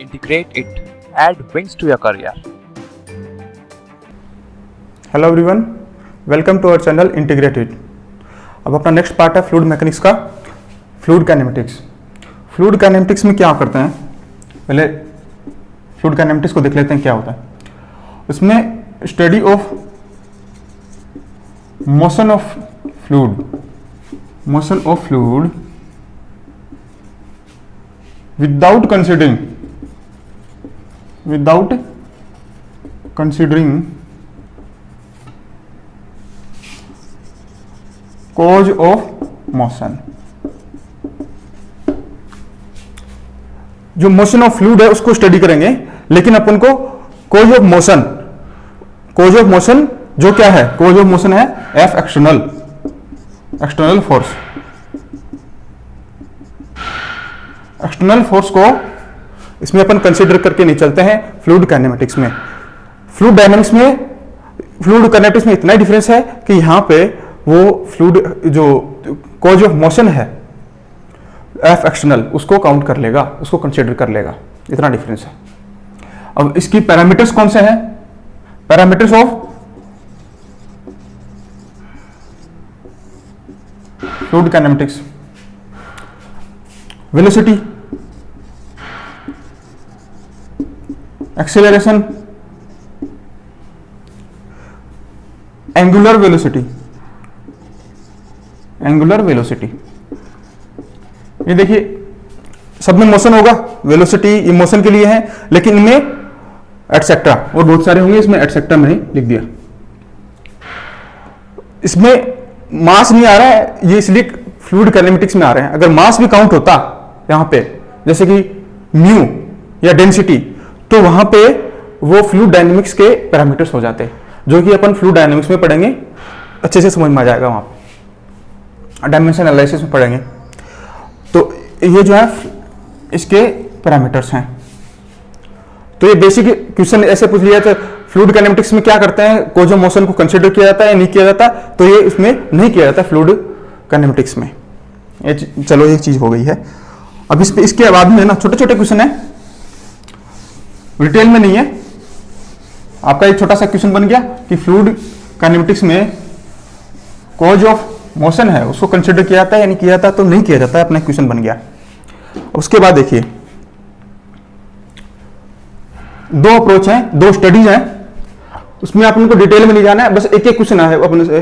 integrate it, add wings to your career. Hello everyone, welcome to our channel integrated. अब अपना next part है fluid mechanics का, fluid kinematics. Fluid kinematics में क्या करते हैं, पहले फ्लूइड काइनेमेटिक्स को देख लेते हैं क्या होता है। इसमें study of motion of fluid, motion of fluid without considering cause of motion. जो मोशन ऑफ फ्लूइड है उसको स्टडी करेंगे, लेकिन अपन को कॉज ऑफ मोशन, जो क्या है, कॉज ऑफ मोशन है F external force. External force को इसमें अपन कंसीडर करके नहीं चलते हैं फ्लूइड काइनेमेटिक्स में। फ्लूइड डायनामिक्स में, फ्लूइड काइनेमेटिक्स में इतना डिफरेंस है कि यहां पे वो फ्लूइड जो कॉज ऑफ मोशन है एफ एक्सटर्नल, उसको काउंट कर लेगा, उसको कंसीडर कर लेगा, इतना डिफरेंस है। अब इसकी पैरामीटर्स कौन से हैं? Parameters of fluid kinematics: velocity, acceleration, angular velocity. ये देखिए, सब में मोशन होगा, वेलोसिटी ये मोशन के लिए है, लेकिन इनमें एटसेट्रा और बहुत सारे होंगे, इसमें एटसेट्रा मैंने लिख दिया। इसमें मास नहीं आ रहा है, ये इसलिए फ्लूइड काइनेमेटिक्स में आ रहे हैं। अगर मास भी काउंट होता यहां पे, जैसे कि म्यू या डेंसिटी, तो वहां पे वो फ्लूइड डायनेमिक्स के पैरामीटर्स हो जाते, जो कि अपन फ्लूइड डायनेमिक्स में पढ़ेंगे, अच्छे से समझ में आ जाएगा, वहां पे डायमेंशन एनालिसिस में पढ़ेंगे। तो ये जो है इसके पैरामीटर्स हैं। तो ये बेसिक क्वेश्चन ऐसे पूछ लिया था, फ्लूइड काइनेमेटिक्स में क्या करते हैं, कॉज ऑफ मोशन को कंसीडर किया जाता है या नहीं किया जाता, तो ये इसमें नहीं किया जाता फ्लूइड काइनेमेटिक्स में। चलो एक चीज हो गई है। अब इस पे इसके बाद में ना छोटे छोटे क्वेश्चन है, डिटेल में नहीं है। आपका एक छोटा सा क्वेश्चन बन गया कि फ्लूइड काइनेमेटिक्स में कॉज ऑफ मोशन है उसको कंसीडर किया जाता है या नहीं किया जाता, तो नहीं किया जाता है, अपना क्वेश्चन बन गया। उसके बाद देखिए, दो अप्रोच हैं, दो स्टडीज हैं, उसमें आप उनको डिटेल में नहीं जाना है, बस एक एक क्वेश्चन है अपने से,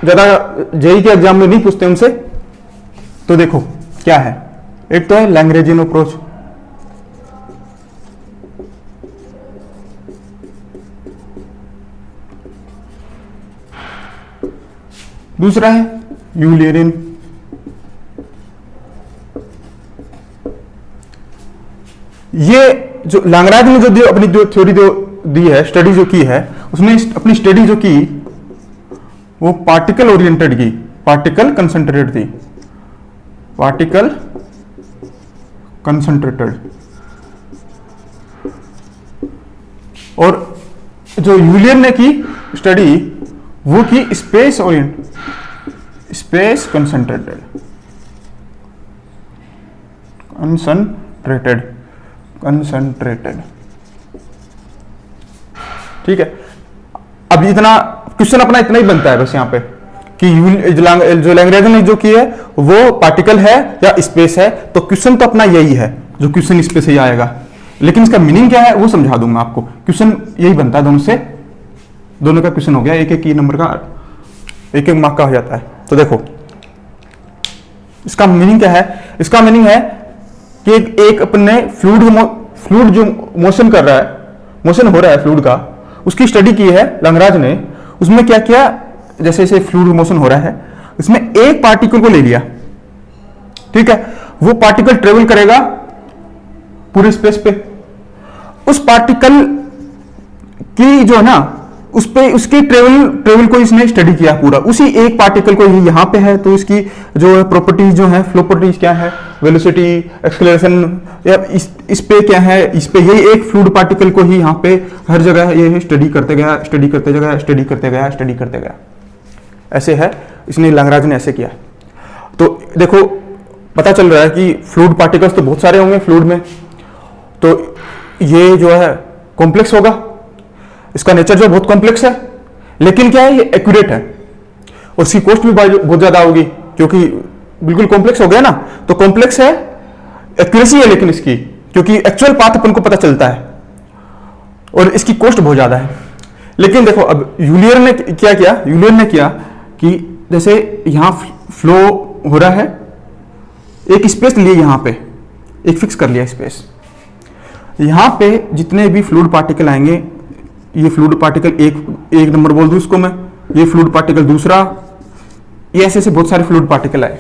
ज्यादा जेईई के एग्जाम में नहीं पूछते उनसे। तो देखो क्या है, एक तो है लैग्रेंजियन अप्रोच, दूसरा है यूलरियन, ये जो लैग्रांज ने जो अपनी जो थ्योरी दी है, स्टडी जो की है, उसने अपनी स्टडी जो की वो पार्टिकल ओरिएंटेड की, पार्टिकल कंसंट्रेटेड थी, पार्टिकल कंसंट्रेटेड। और जो यूलियन ने की स्टडी वो की स्पेस कंसंट्रेटेड, ठीक है। अब इतना क्वेश्चन अपना इतना ही बनता है बस यहाँ पे कि जो लैग्रेंज ने जो की है वो पार्टिकल है या स्पेस है, तो क्वेश्चन तो अपना यही है, जो क्वेश्चन इस पे से ही आएगा, लेकिन इसका मीनिंग क्या है वो समझा दूंगा आपको। क्वेश्चन यही बनता है, दोनों का क्वेश्चन हो गया, एक एक नंबर का, एक एक मार्क का हो जाता है। तो देखो इसका मीनिंग क्या है, इसका मीनिंग है कि एक अपने फ्लूइड जो मोशन कर रहा है, मोशन हो रहा है फ्लूइड का, उसकी स्टडी की है लैग्रांज ने। उसमें क्या किया, जैसे जैसे फ्लूइड मोशन हो रहा है, इसमें एक पार्टिकल को ले लिया, ठीक है, वो पार्टिकल ट्रेवल करेगा पूरे स्पेस पे, उस पार्टिकल की जो है ना, उस पे उसके ट्रेवल को इसने स्टडी किया पूरा, उसी एक पार्टिकल को ही यहाँ पे है, तो इसकी जो प्रॉपर्टीज जो है, फ्लो प्रॉपर्टीज क्या है, वेलोसिटी, एक्सेलरेशन, या इस पे क्या है, इस पे यही एक फ्लूइड पार्टिकल को ही यहाँ पे हर जगह ये स्टडी करते गया, ऐसे है, इसने लैग्रांज ने ऐसे किया। तो देखो पता चल रहा है कि फ्लूइड पार्टिकल्स तो बहुत सारे होंगे फ्लूइड में, तो ये जो है कॉम्प्लेक्स होगा, इसका नेचर जो बहुत कॉम्प्लेक्स है, लेकिन क्या है ये एक्यूरेट है और इसकी कॉस्ट भी बहुत ज्यादा होगी क्योंकि बिल्कुल कॉम्प्लेक्स हो गया ना। तो कॉम्प्लेक्स है, एक्यूरेसी है लेकिन इसकी, क्योंकि एक्चुअल पाथ अपन को पता चलता है और इसकी कॉस्ट बहुत ज्यादा है। लेकिन देखो अब यूलियर ने क्या किया, यूलियर ने किया कि जैसे यहां फ्लो हो रहा है, एक स्पेस लिए यहां पे, एक फिक्स कर लिया स्पेस, यहां पे जितने भी फ्लूइड पार्टिकल आएंगे, ये फ्लूइड पार्टिकल एक नंबर बोल दूं इसको मैं, ये फ्लूइड पार्टिकल दूसरा, ये ऐसे बहुत सारे फ्लूइड पार्टिकल आए।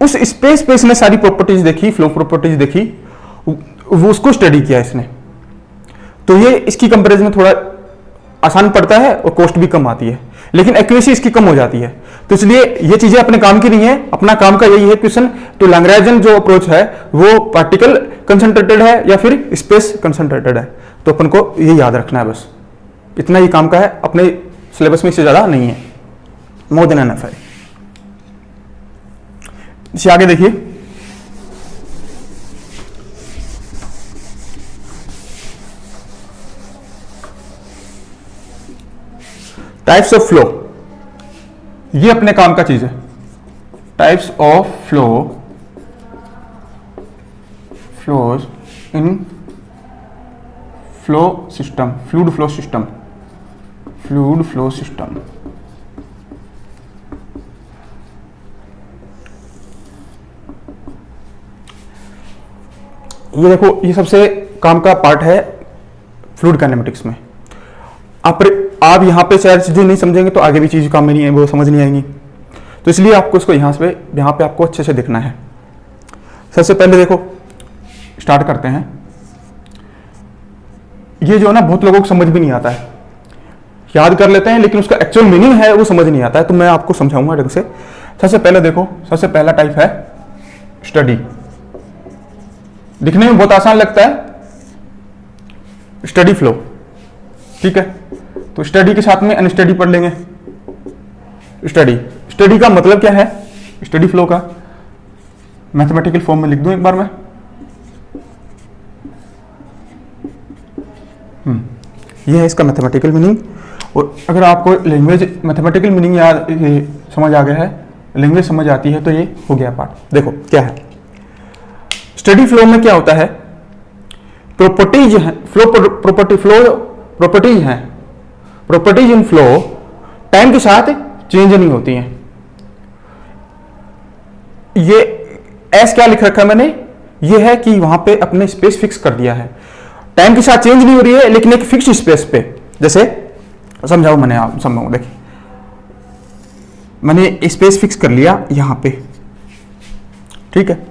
उस स्पेस पे इसने सारी प्रॉपर्टीज देखी, फ्लो प्रॉपर्टीज देखी, वो उसको स्टडी किया इसने। तो ये इसकी कंपैरिजन में थोड़ा आसान पड़ता है और कॉस्ट भी कम आती है, लेकिन एक्यूरेसी इसकी कम हो जाती है। तो इसलिए ये चीजें अपने काम की नहीं है, अपना काम का यही है क्वेश्चन। तो लैग्रेंजियन जो अप्रोच है वो पार्टिकल कंसंट्रेटेड है या फिर स्पेस कंसंट्रेटेड है, तो अपन को ये याद रखना है, बस इतना ही काम का है, अपने सिलेबस में इससे ज्यादा नहीं है, मोर देन एनफ है। इसे आगे देखिए, टाइप्स ऑफ फ्लो, ये अपने काम का चीज है। Types of flows in flow system, fluid flow system, fluid flow system. ये देखो, ये सबसे काम का पार्ट है फ्लूइड काइनेमेटिक्स में। आप यहां पे शायद चीजें नहीं समझेंगे तो आगे भी चीज काम में नहीं है, वो समझ नहीं आएंगी। तो इसलिए आपको इसको यहां पे आपको अच्छे से देखना है। सबसे पहले देखो, स्टार्ट करते हैं। ये जो है ना बहुत लोगों को समझ भी नहीं आता है, याद कर लेते हैं लेकिन उसका एक्चुअल मीनिंग है वो समझ नहीं आता है, तो मैं आपको समझाऊंगा ढंग से। सबसे पहले देखो, सबसे पहला टाइप है स्टडी। दिखने में बहुत आसान लगता है, स्टडी फ्लो, ठीक है। तो स्टडी के साथ में अनस्टडी पढ़ लेंगे। स्टडी का मतलब क्या है, स्टडी फ्लो का मैथमेटिकल फॉर्म में लिख दूं एक बार मैं। ये है इसका मैथमेटिकल मीनिंग। और अगर आपको लैंग्वेज मैथमेटिकल मीनिंग याद समझ आ गया है, लैंग्वेज समझ आती है, तो ये हो गया पार्ट। देखो क्या है स्टडी फ्लो में, क्या होता है, प्रॉपर्टीज है, प्रॉपर्टीज हैं, प्रॉपर्टीज इन फ्लो टाइम के साथ चेंज नहीं होती हैं। ये एस क्या लिख रखा है मैंने, ये है कि वहां पे अपने स्पेस फिक्स कर दिया है, टाइम के साथ चेंज नहीं हो रही है लेकिन एक फिक्स्ड स्पेस पे। जैसे समझाओ मैंने, आप समझाओ, देखिए मैंने स्पेस फिक्स कर लिया यहां पे, ठीक है।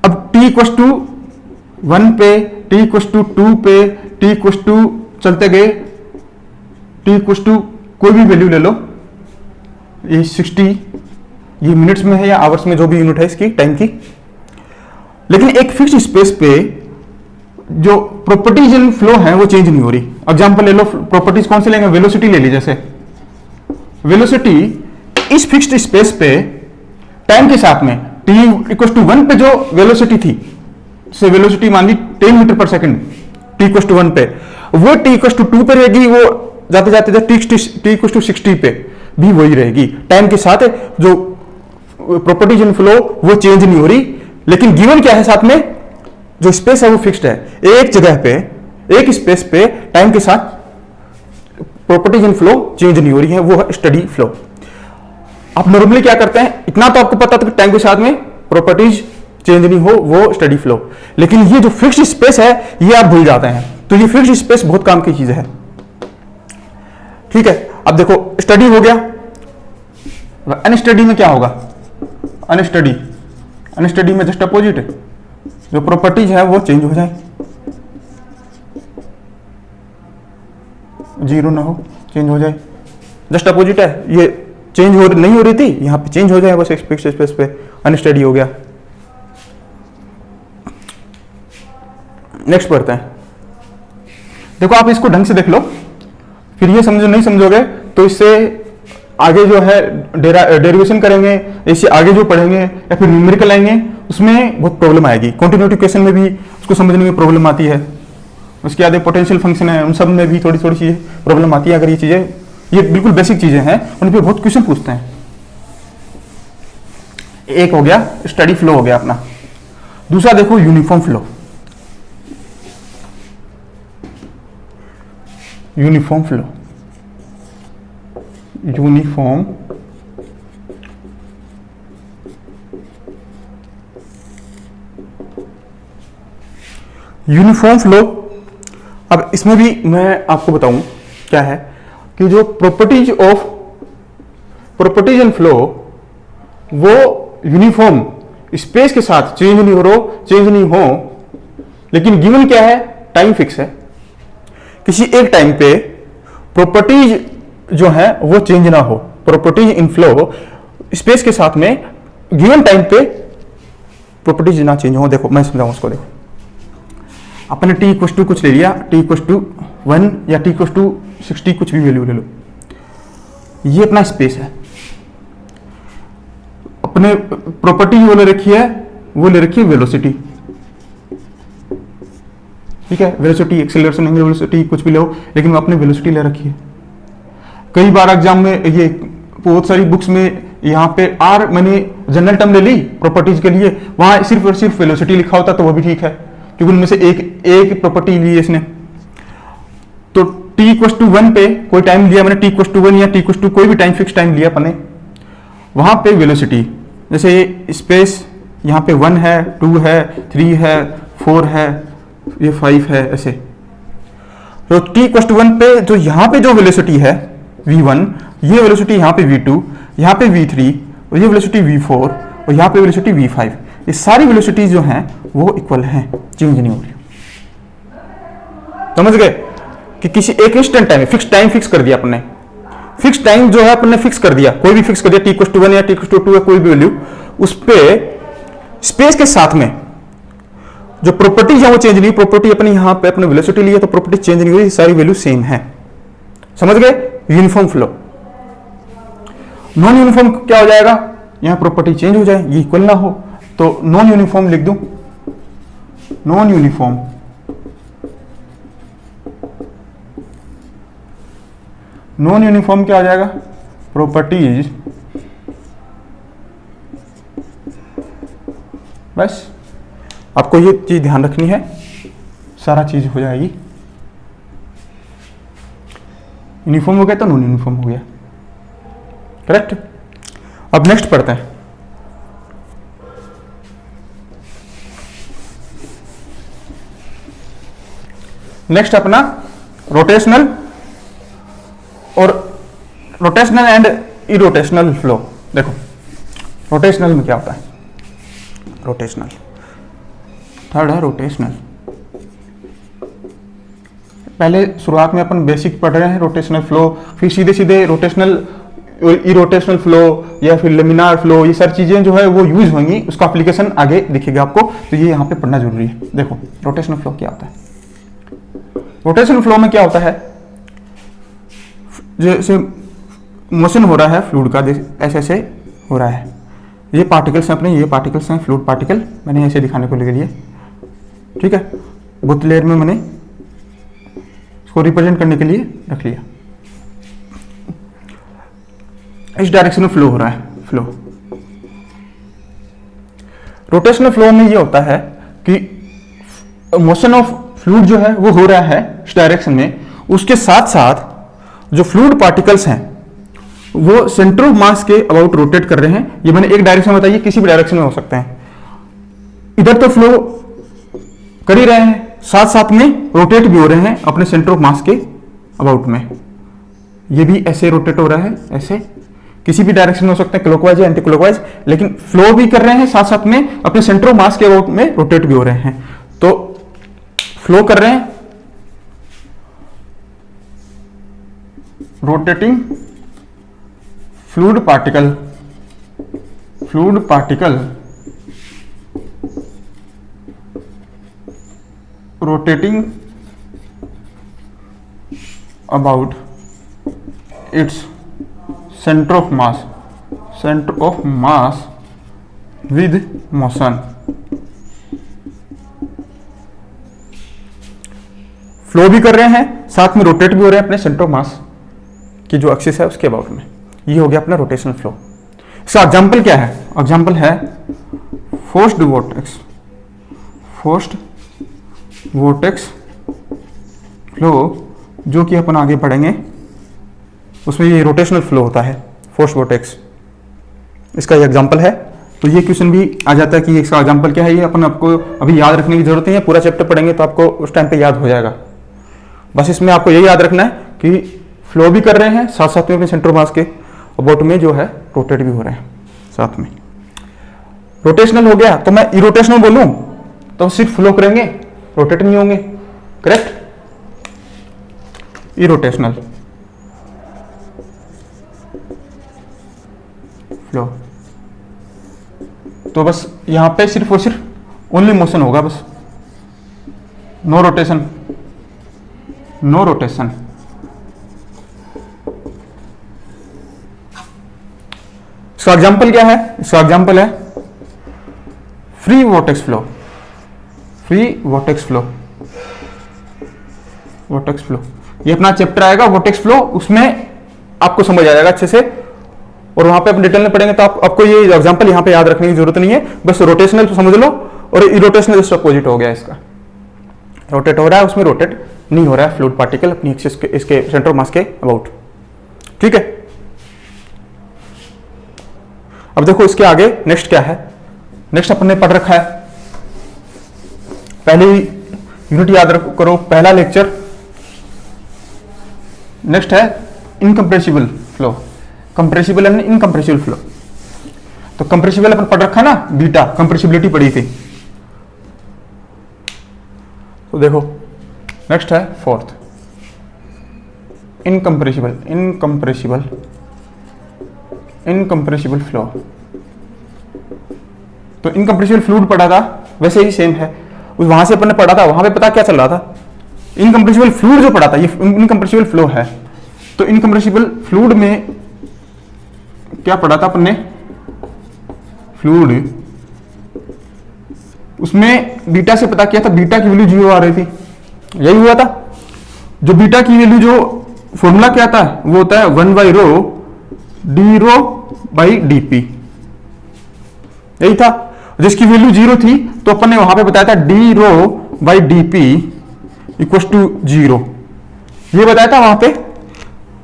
अब t इक्वल टू 1 पे, t इक्वल टू 2 पे, t इक्वल टू चलते गए, t इक्वल टू कोई भी वैल्यू ले लो, ये 60, ये मिनट्स में है या आवर्स में, जो भी यूनिट है इसकी टाइम की। लेकिन एक फिक्स्ड स्पेस पे जो प्रॉपर्टीज इन फ्लो है वो चेंज नहीं हो रही। एग्जांपल ले लो, प्रॉपर्टीज कौन से लेंगे, वेलोसिटी ले ली। जैसे वेलोसिटी इस फिक्स्ड स्पेस पे टाइम के साथ में t इक्वल टू 1 पे जो वेलोसिटी थी, जैसे वेलोसिटी मान ली 10 मीटर पर सेकंड, t इक्वल टू 1 पे, वो t इक्वल टू 2 पे रहेगी, वो जाते जाते t इक्वल टू 60 पे भी वही रहेगी। टाइम के साथ जो प्रॉपर्टीज इन फ्लो वो चेंज नहीं हो रही, लेकिन गिवन क्या है, साथ में जो स्पेस है वो फिक्स्ड है। एक जगह पे, एक स्पेस पे टाइम के साथ प्रॉपर्टीज इन फ्लो चेंज नहीं हो रही है, वो है स्टडी फ्लो। आप नॉर्मली क्या करते हैं, इतना तो आपको पता था कि टाइम के साथ में प्रॉपर्टीज चेंज नहीं हो, वो स्टडी फ्लो। लेकिन ये जो फिक्स्ड स्पेस है ये आप भूल जाते हैं, तो ये फिक्स्ड स्पेस बहुत काम की चीज है, ठीक है। अब देखो स्टडी हो गया, अनस्टडी में क्या होगा, अनस्टडी में जस्ट अपोजिट है, जो प्रॉपर्टीज है वो चेंज हो जाए, जीरो ना हो, चेंज हो जाए, जस्ट अपोजिट है, ये चेंज नहीं हो रही थी, यहां पे चेंज हो जाए बस एक फिक्स्ड स्पेस पे, अनस्टडी हो गया। नेक्स्ट पढ़ते हैं। देखो आप इसको ढंग से देख लो, फिर ये समझो, नहीं समझोगे तो इससे आगे जो है डेरिवेशन करेंगे, इससे आगे जो पढ़ेंगे या फिर न्यूमेरिकल आएंगे उसमें बहुत प्रॉब्लम आएगी। कंटिन्यूटी क्वेश्चन में भी उसको समझने में प्रॉब्लम आती है। उसके आगे पोटेंशियल फंक्शन है, उन सब में भी थोड़ी थोड़ी चीज़ें प्रॉब्लम आती है। अगर ये चीज़ें, ये बिल्कुल बेसिक चीज़ें हैं, उन पर बहुत क्वेश्चन पूछते हैं। एक हो गया स्टडी फ्लो हो गया अपना। दूसरा देखो uniform flow. Uniform flow, uniform uniform flow. अब इसमें भी मैं आपको बताऊं क्या है कि जो प्रॉपर्टीज एंड फ्लो वो यूनिफॉर्म स्पेस के साथ चेंज नहीं हो, लेकिन गिवन क्या है, टाइम फिक्स है। किसी एक टाइम पे प्रॉपर्टीज जो है वो चेंज ना हो, प्रॉपर्टीज इन फ्लो स्पेस के साथ में गिवन टाइम पे प्रॉपर्टीज ना चेंज हो। देखो मैं समझाऊं उसको। देखो अपने t इक्वल टू कुछ ले लिया, t इक्वल टू 1 या t इक्वल टू 60, कुछ भी वैल्यू ले लो। ये अपना स्पेस है। अपने प्रॉपर्टी वो ले रखी है वेलोसिटी, ठीक है। वेलोसिटी, एक्सेलरेशन, एंगुलर वेलोसिटी कुछ भी लो, लेकिन अपने वेलोसिटी ले रखी है। कई बार एग्जाम में ये बहुत सारी बुक्स में यहाँ पे आर मैंने जनरल टर्म ले ली प्रॉपर्टीज के लिए, वहां सिर्फ और सिर्फ वेलोसिटी लिखा होता तो वो भी ठीक है, क्योंकि उनमें से एक प्रॉपर्टी ली है इसने। तो t इक्वल टू 1 पे कोई टाइम लिया मैंने, t इक्वल टू 1 या t इक्वल टू कोई भी टाइम फिक्स टाइम लिया अपने, वहां पे वेलोसिटी, जैसे ये स्पेस यहाँ पे 1 है, 2 है, 3 है, 4 है, ये 5 है, ऐसे। तो t इक्वल टू 1 पे जो यहाँ पे जो वेलोसिटी है v1, ये वेलोसिटी यहाँ पे v2, यहाँ पे v3, और ये वेलोसिटी v4, और यहाँ पे वेलोसिटी v5, ये सारी वेलोसिटी जो हैं वो इक्वल हैं, चेंज नहीं हो रही। समझ गए कि किसी एक इंस्टेंट टाइम फिक्स कर दिया अपने, फिक्स टाइम जो है अपने फिक्स कर दिया, कोई भी फिक्स कर दिया, t इक्वल टू 1 या t इक्वल टू 2 है, कोई भी वैल्यू, उस पे स्पेस के साथ में जो प्रॉपर्टी है वो चेंज नहीं, प्रॉपर्टी अपनी यहां पे अपने वेलोसिटी ली है तो प्रॉपर्टी चेंज नहीं हुई, सारी वैल्यू सेम है। समझ गए? Uniform flow. नॉन यूनिफॉर्म क्या हो जाएगा, यहां प्रॉपर्टी चेंज हो जाए, ये इक्वल ना हो, तो नॉन यूनिफॉर्म लिख दूं। नॉन यूनिफॉर्म, नॉन यूनिफॉर्म क्या हो जाएगा, प्रॉपर्टीज, बस आपको ये चीज ध्यान रखनी है, सारा चीज हो जाएगी। यूनिफॉर्म हो गया तो नॉन यूनिफॉर्म हो गया, करेक्ट। अब नेक्स्ट पढ़ते हैं। नेक्स्ट अपना रोटेशनल एंड इरोटेशनल फ्लो। देखो रोटेशनल में क्या होता है, रोटेशनल थर्ड है रोटेशनल। पहले शुरुआत में अपन बेसिक पढ़ रहे हैं रोटेशनल फ्लो, फिर सीधे सीधे रोटेशनल इरोटेशनल फ्लो या फिर लेमिनार फ्लो, ये सारी चीजें जो है वो यूज होंगी, उसका एप्लीकेशन आगे दिखेगा आपको, तो ये यहाँ पे पढ़ना जरूरी है। देखो रोटेशनल फ्लो क्या होता है। रोटेशनल फ्लो में क्या होता है, जैसे मोशन हो रहा है फ्लूइड का, ऐसे ऐसे हो रहा है, ये पार्टिकल्स हैं अपने, ये पार्टिकल्स हैं फ्लूइड पार्टिकल, मैंने ऐसे दिखाने को ले लिए, ठीक है। बुथ लेयर में मैंने इसको रिप्रेजेंट करने के लिए रख लिया। इस डायरेक्शन में फ्लो हो रहा है, फ्लो। रोटेशनल फ्लो में ये होता है कि मोशन ऑफ फ्लूइड जो है वो हो रहा है इस डायरेक्शन में, उसके साथ साथ जो फ्लूइड पार्टिकल्स हैं वो सेंटर ऑफ मास के अबाउट रोटेट कर रहे हैं। ये मैंने एक डायरेक्शन में बताइए, किसी भी डायरेक्शन में हो सकते हैं। इधर तो फ्लो कर ही रहे हैं, साथ साथ में रोटेट भी हो रहे हैं अपने सेंटर ऑफ मास के अबाउट में। ये भी ऐसे रोटेट हो रहा है, ऐसे किसी भी डायरेक्शन में हो सकते हैं, क्लॉकवाइज या एंटी क्लॉकवाइज, लेकिन फ्लो भी कर रहे हैं, साथ साथ में अपने सेंटर ऑफ मास के अबाउट में रोटेट भी हो रहे हैं। तो फ्लो कर रहे हैं, rotating fluid particle rotating about its centre of mass with motion. Flow भी कर रहे हैं, साथ में रोटेट भी हो रहे हैं अपने सेंटर ऑफ मास की जो एक्सिस है उसके अबाउट में। ये हो गया अपना रोटेशनल फ्लो। इसका एग्जाम्पल क्या है? एग्जाम्पल है फोर्स्ड वोर्टेक्स फ्लो, जो कि अपन आगे पढ़ेंगे, उसमें ये रोटेशनल फ्लो होता है, फोर्स्ड वोर्टेक्स। इसका ये एग्जाम्पल है। तो ये क्वेश्चन भी आ जाता है कि इसका एग्जाम्पल क्या है। ये अपन आपको अभी याद रखने की जरूरत नहीं है, पूरा चैप्टर पढ़ेंगे तो आपको उस टाइम पे याद हो जाएगा। बस इसमें आपको ये याद रखना है कि फ्लो भी कर रहे हैं, साथ साथ में अपने सेंटर मास के अबाउट में जो है रोटेट भी हो रहे हैं साथ में। रोटेशनल हो गया तो मैं इरोटेशनल बोलूं तो सिर्फ फ्लो करेंगे, रोटेट नहीं होंगे, करेक्ट? इरोटेशनल फ्लो तो बस यहां पे सिर्फ और सिर्फ ओनली मोशन होगा, बस नो रोटेशन, नो रोटेशन। इसका एग्जाम्पल क्या है? इसका एग्जाम्पल है free vortex flow. Free vortex flow, vortex flow, ये अपना चैप्टर आएगा वोर्टेक्स फ्लो, उसमें आपको समझ आ जाएगा अच्छे से। और वहां पे अपन डिटेल में पढ़ेंगे तो आपको ये एग्जांपल यहां पे याद रखने की जरूरत नहीं है, बस रोटेशनल तो समझ लो। और इरोटेशनल जस्ट अपोजिट हो गया, इसका रोटेट हो रहा है, उसमें रोटेट नहीं हो रहा है फ्लूइड पार्टिकल अपनी एक्सिस के, इसके सेंटर ऑफ मास के अबाउट। ठीक है, अब देखो इसके आगे नेक्स्ट क्या है। नेक्स्ट अपन ने पढ़ रखा है, पहली यूनिट याद करो, पहला लेक्चर। नेक्स्ट है incompressible flow, compressible and incompressible flow. तो कंप्रेसिबल अपन पढ़ रखा ना, बीटा कंप्रेसिबिलिटी पढ़ी थी। तो देखो नेक्स्ट है fourth, incompressible, incompressible, incompressible flow. तो इनकम्प्रेसिबल फ्लूइड पढ़ा था, वैसे ही सेम है, वहां से अपन ने पढ़ा था, वहां पे पता क्या चल रहा था, इनकम्प्रेसिबल फ्लूइड जो पढ़ा था, ये इनकम्प्रेसिबल फ्लो है। तो इनकम्प्रेसिबल फ्लूइड में क्या पढ़ा था अपन ने? फ्लूइड, उसमें बीटा से पता किया था, बीटा की वैल्यू 0 आ रही थी, यही हुआ था। जो बीटा की वैल्यू, जो फॉर्मूला क्या था, वो होता है 1/ρ d ρ बाई dp, यही था। जिसकी वैल्यू 0 थी तो अपन ने वहां पे बताया था d ρ by dp equal to 0, ये बताया था वहां पे।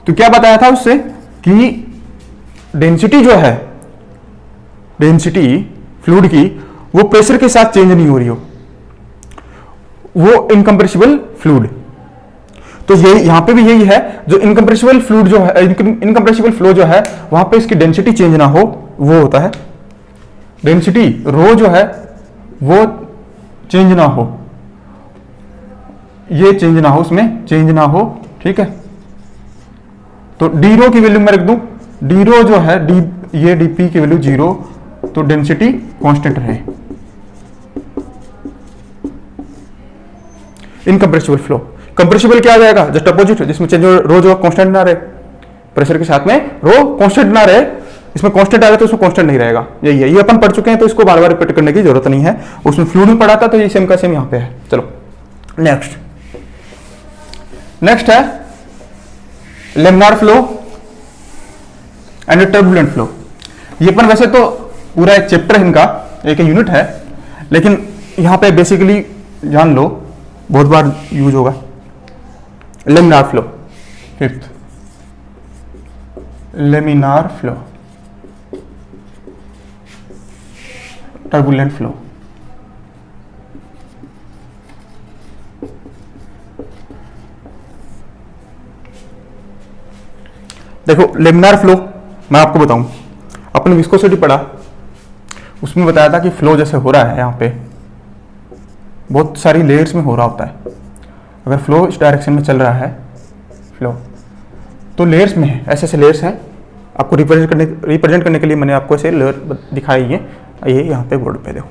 तो क्या बताया था उससे कि डेंसिटी जो है, डेंसिटी फ्लूइड की, वो प्रेशर के साथ चेंज नहीं हो रही हो, वो इनकम्प्रेसिबल फ्लूइड। तो ये यहां पे भी यही है, जो इनकम्प्रेसिबल फ्लूइड जो है, इनकम्प्रेसिबल फ्लो जो है, वहां पे इसकी डेंसिटी चेंज ना हो, वो होता है डेंसिटी रो जो है वो चेंज ना हो, ये चेंज ना हो, उसमें चेंज ना हो। ठीक है, तो डी रो की वैल्यू मैं रख दूं, डी रो जो है, डी ये डीपी की वैल्यू 0, तो डेंसिटी कांस्टेंट रहे। इनकम्प्रेसिबल फ्लो, कंप्रेसिबल क्या आ जाएगा? जस्ट अपोजिट, जिसमें चेंज रो जो कांस्टेंट ना रहे, प्रेशर के साथ में रो कांस्टेंट ना रहे, इसमें कांस्टेंट आ रहा तो उसमें कांस्टेंट नहीं रहेगा। यही है, ये अपन पढ़ चुके हैं तो इसको बार बार रिपीट करने की जरूरत नहीं है। उसमें फ्लूइड में पढ़ा था तो ये सेम का सेम यहां पे है। चलो नेक्स्ट, नेक्स्ट है laminar flow and turbulent flow. ये अपन वैसे तो पूरा एक चैप्टर है इनका, एक यूनिट है, लेकिन यहां पे बेसिकली जान लो, बहुत बार यूज होगा। Laminar flow, fifth laminar flow, turbulent flow. देखो लेमिनार फ्लो मैं आपको बताऊं, अपने विस्कोसिटी पढ़ा, उसमें बताया था कि फ्लो जैसे हो रहा है, यहाँ पे बहुत सारी लेयर्स में हो रहा होता है। अगर फ्लो इस डायरेक्शन में चल रहा है, फ्लो तो लेयर्स में है, ऐसे ऐसे लेयर्स हैं। आपको रिप्रेजेंट करने के लिए मैंने आपको ऐसे लेयर दिखाई है, ये यहाँ पे बोर्ड पे देखो।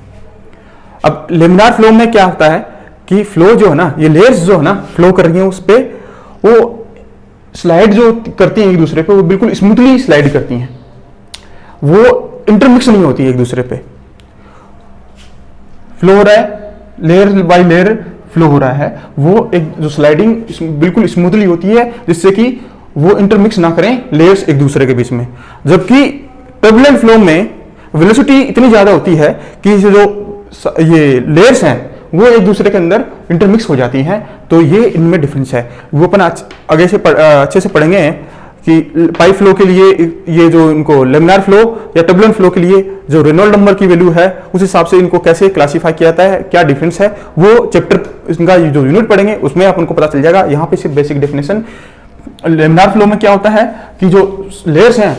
अब लेमिनार फ्लो में क्या होता है कि फ्लो जो है ना, ये लेयर्स जो है ना फ्लो कर रही हैं, उस पे वो स्लाइड जो करती हैं एक दूसरे पे, वो बिल्कुल स्मूथली स्लाइड करती हैं, वो इंटरमिक्स नहीं होती एक दूसरे पे। फ्लो हो रहा है, लेयर बाय लेयर फ्लो हो रहा है वो एक जो स्लाइडिंग बिल्कुल स्मूथली होती है, जिससे कि वो इंटरमिक्स ना करें लेयर्स एक दूसरे के बीच में। जबकि टर्बुलेंट फ्लो में वेलोसिटी इतनी ज़्यादा होती है कि जो ये लेयर्स हैं वो एक दूसरे के अंदर इंटरमिक्स हो जाती हैं। तो ये इनमें डिफरेंस है, वो अपन आगे से अच्छे से पढ़ेंगे कि पाइप फ्लो के लिए ये जो इनको लेमिनार फ्लो या टर्बुलेंट फ्लो के लिए जो रेनॉल्ड नंबर की वैल्यू है उस हिसाब से इनको कैसे क्लासीफाई किया जाता है, क्या डिफरेंस है, वो चैप्टर इनका जो यूनिट पढ़ेंगे उसमें आपको पता चल जाएगा। यहाँ पे सिर्फ बेसिक डेफिनेशन, लेमिनार फ्लो में क्या होता है कि जो लेयर्स हैं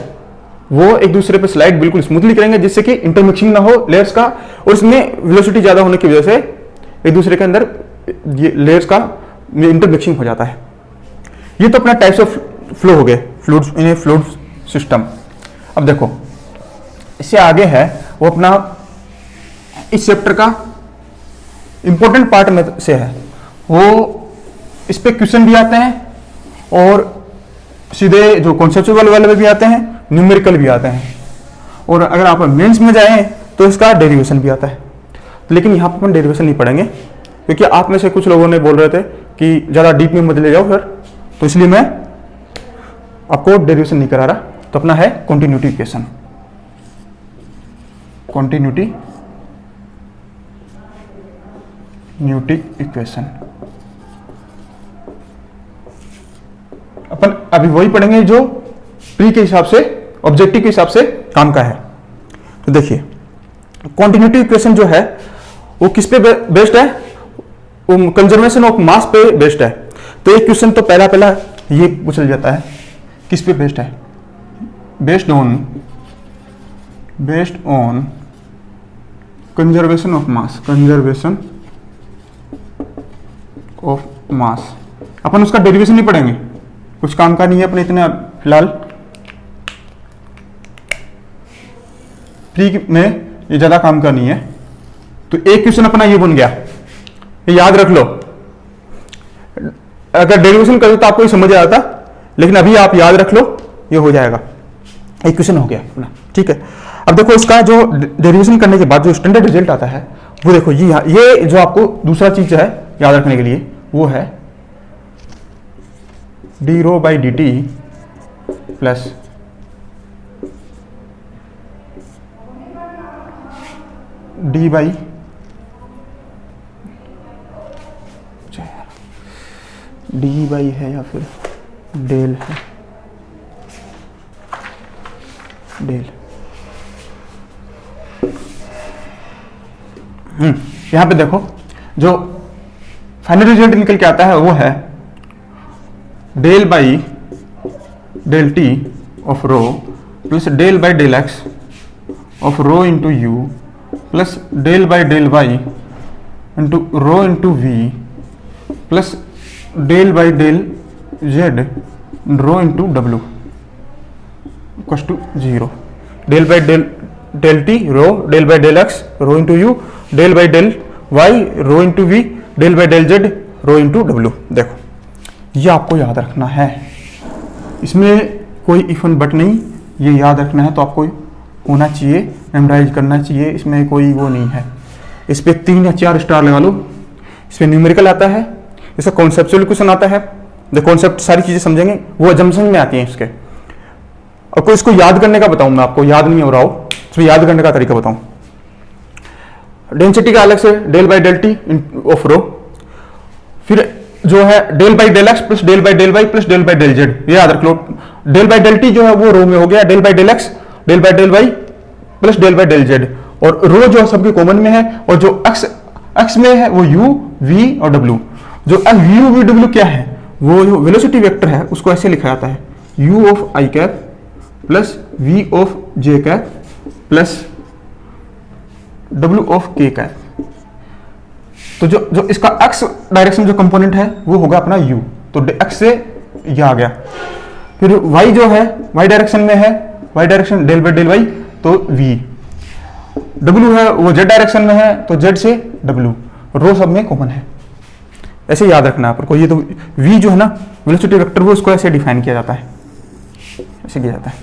वो एक दूसरे पे स्लाइड बिल्कुल स्मूथली करेंगे, जिससे कि इंटरमिक्सिंग ना हो लेयर्स का, और इसमें वेलोसिटी ज्यादा होने की वजह से एक दूसरे के अंदर ये लेयर्स का इंटरमिक्सिंग हो जाता है। ये तो अपना टाइप्स ऑफ फ्लो हो गए फ्लूइड्स इन ए फ्लूइड सिस्टम। अब देखो इससे आगे है वो अपना इस चैप्टर का इंपॉर्टेंट पार्ट में से है, वो इस पे क्वेश्चन भी आते हैं और सीधे जो कॉन्सेप्चुअल वाले भी आते हैं, न्यूमेरिकल भी आते हैं, और अगर आप मेंस में जाएं तो इसका डेरिवेशन भी आता है। लेकिन यहाँ पर अपन डेरिवेशन नहीं पढ़ेंगे, क्योंकि आप में से कुछ लोगों ने बोल रहे थे कि ज़्यादा डीप में मत ले जाओ फिर, तो इसलिए मैं आपको डेरिवेशन नहीं करा रहा। तो अपना है कॉन्टिन्यूटी इक्वेशन, कॉन्टिन्यूटी इक्वेशन अपन अभी वही पढ़ेंगे जो प्री के हिसाब से, ऑब्जेक्टिव के हिसाब से काम का है। तो देखिए कॉन्टिन्यूटी इक्वेशन जो है वो किस पे बेस्ड है, वो कंजर्वेशन ऑफ मास पे बेस्ड है। तो एक क्वेश्चन तो पहला ये पूछा जाता है, किस पे बेस्ड है, based on conservation of mass. अपन उसका डेरिवेशन नहीं पढ़ेंगे, कुछ काम का नहीं है अपने इतने फिलहाल, प्री में ये ज्यादा काम का नहीं है। तो एक क्वेश्चन अपना ये बन गया, ये याद रख लो। अगर डेरिवेशन करो तो आपको ये समझ आता, लेकिन अभी आप याद रख लो, ये हो जाएगा। एक क्वेश्चन हो गया अपना, ठीक है। अब देखो इसका जो डेरिवेशन करने के बाद जो स्टैंडर्ड रिजल्ट आता है वो देखो, ये जो आपको दूसरा चीज है याद रखने के लिए वो है d rho by d t plus d by d by है या फिर डेल है, डेल। यहां पे देखो जो फाइनल रिजल्ट निकल के आता है वो है del by del T of rho plus del by del x of rho into u plus del by del y into rho into v plus del by del z rho into डब्ल्यू equals to 0। Del by del t rho, del by del x rho into u, del by del y rho into v, del by del z rho into डब्ल्यू। देखो ये आपको याद रखना है, इसमें कोई इफ एंड बट नहीं, ये याद रखना है तो आपको होना चाहिए, मेमोराइज करना चाहिए, इसमें कोई वो नहीं है। इस पर 3 या 4 स्टार लगा लो। इसमें न्यूमेरिकल आता है, इसका कॉन्सेप्चुअल क्वेश्चन आता है, जो कॉन्सेप्ट सारी चीजें समझेंगे वो अजम्पशन में आती हैं इसके। और कोई इसको याद करने का बताऊं मैं आपको, याद नहीं हो रहा हो, इसमें याद करने का तरीका बताऊं। डेंसिटी का अलग से del by del T of rho, फिर जो है del by del X plus del by del Y plus del by del Z, ये याद रख लो। डेल बाई डेल टी जो है वो रो में हो गया, del by del X del by del Y plus del by del Z, और रो जो सबके कॉमन में है, और जो एक्स में है वो यू वी और डब्ल्यू। जो यू वी डब्ल्यू क्या है, वो जो वेलोसिटी वेक्टर है उसको ऐसे लिखा जाता है u of i cap plus v of j cap plus डब्ल्यू ऑफ के कैप। तो जो इसका एक्स डायरेक्शन जो कंपोनेंट है वो होगा अपना यू, तो एक्स से ये आ गया। फिर वाई जो है वाई डायरेक्शन में है, y direction del by del y तो वी, डब्ल्यू है वो जेड डायरेक्शन में है तो जेड से डब्ल्यू, रो सब में कॉमन है। ऐसे याद रखना है आपको। ये तो वी जो है ना वेलोसिटी वेक्टर, वो इसको ऐसे डिफाइन किया जाता है, ऐसे किया जाता है,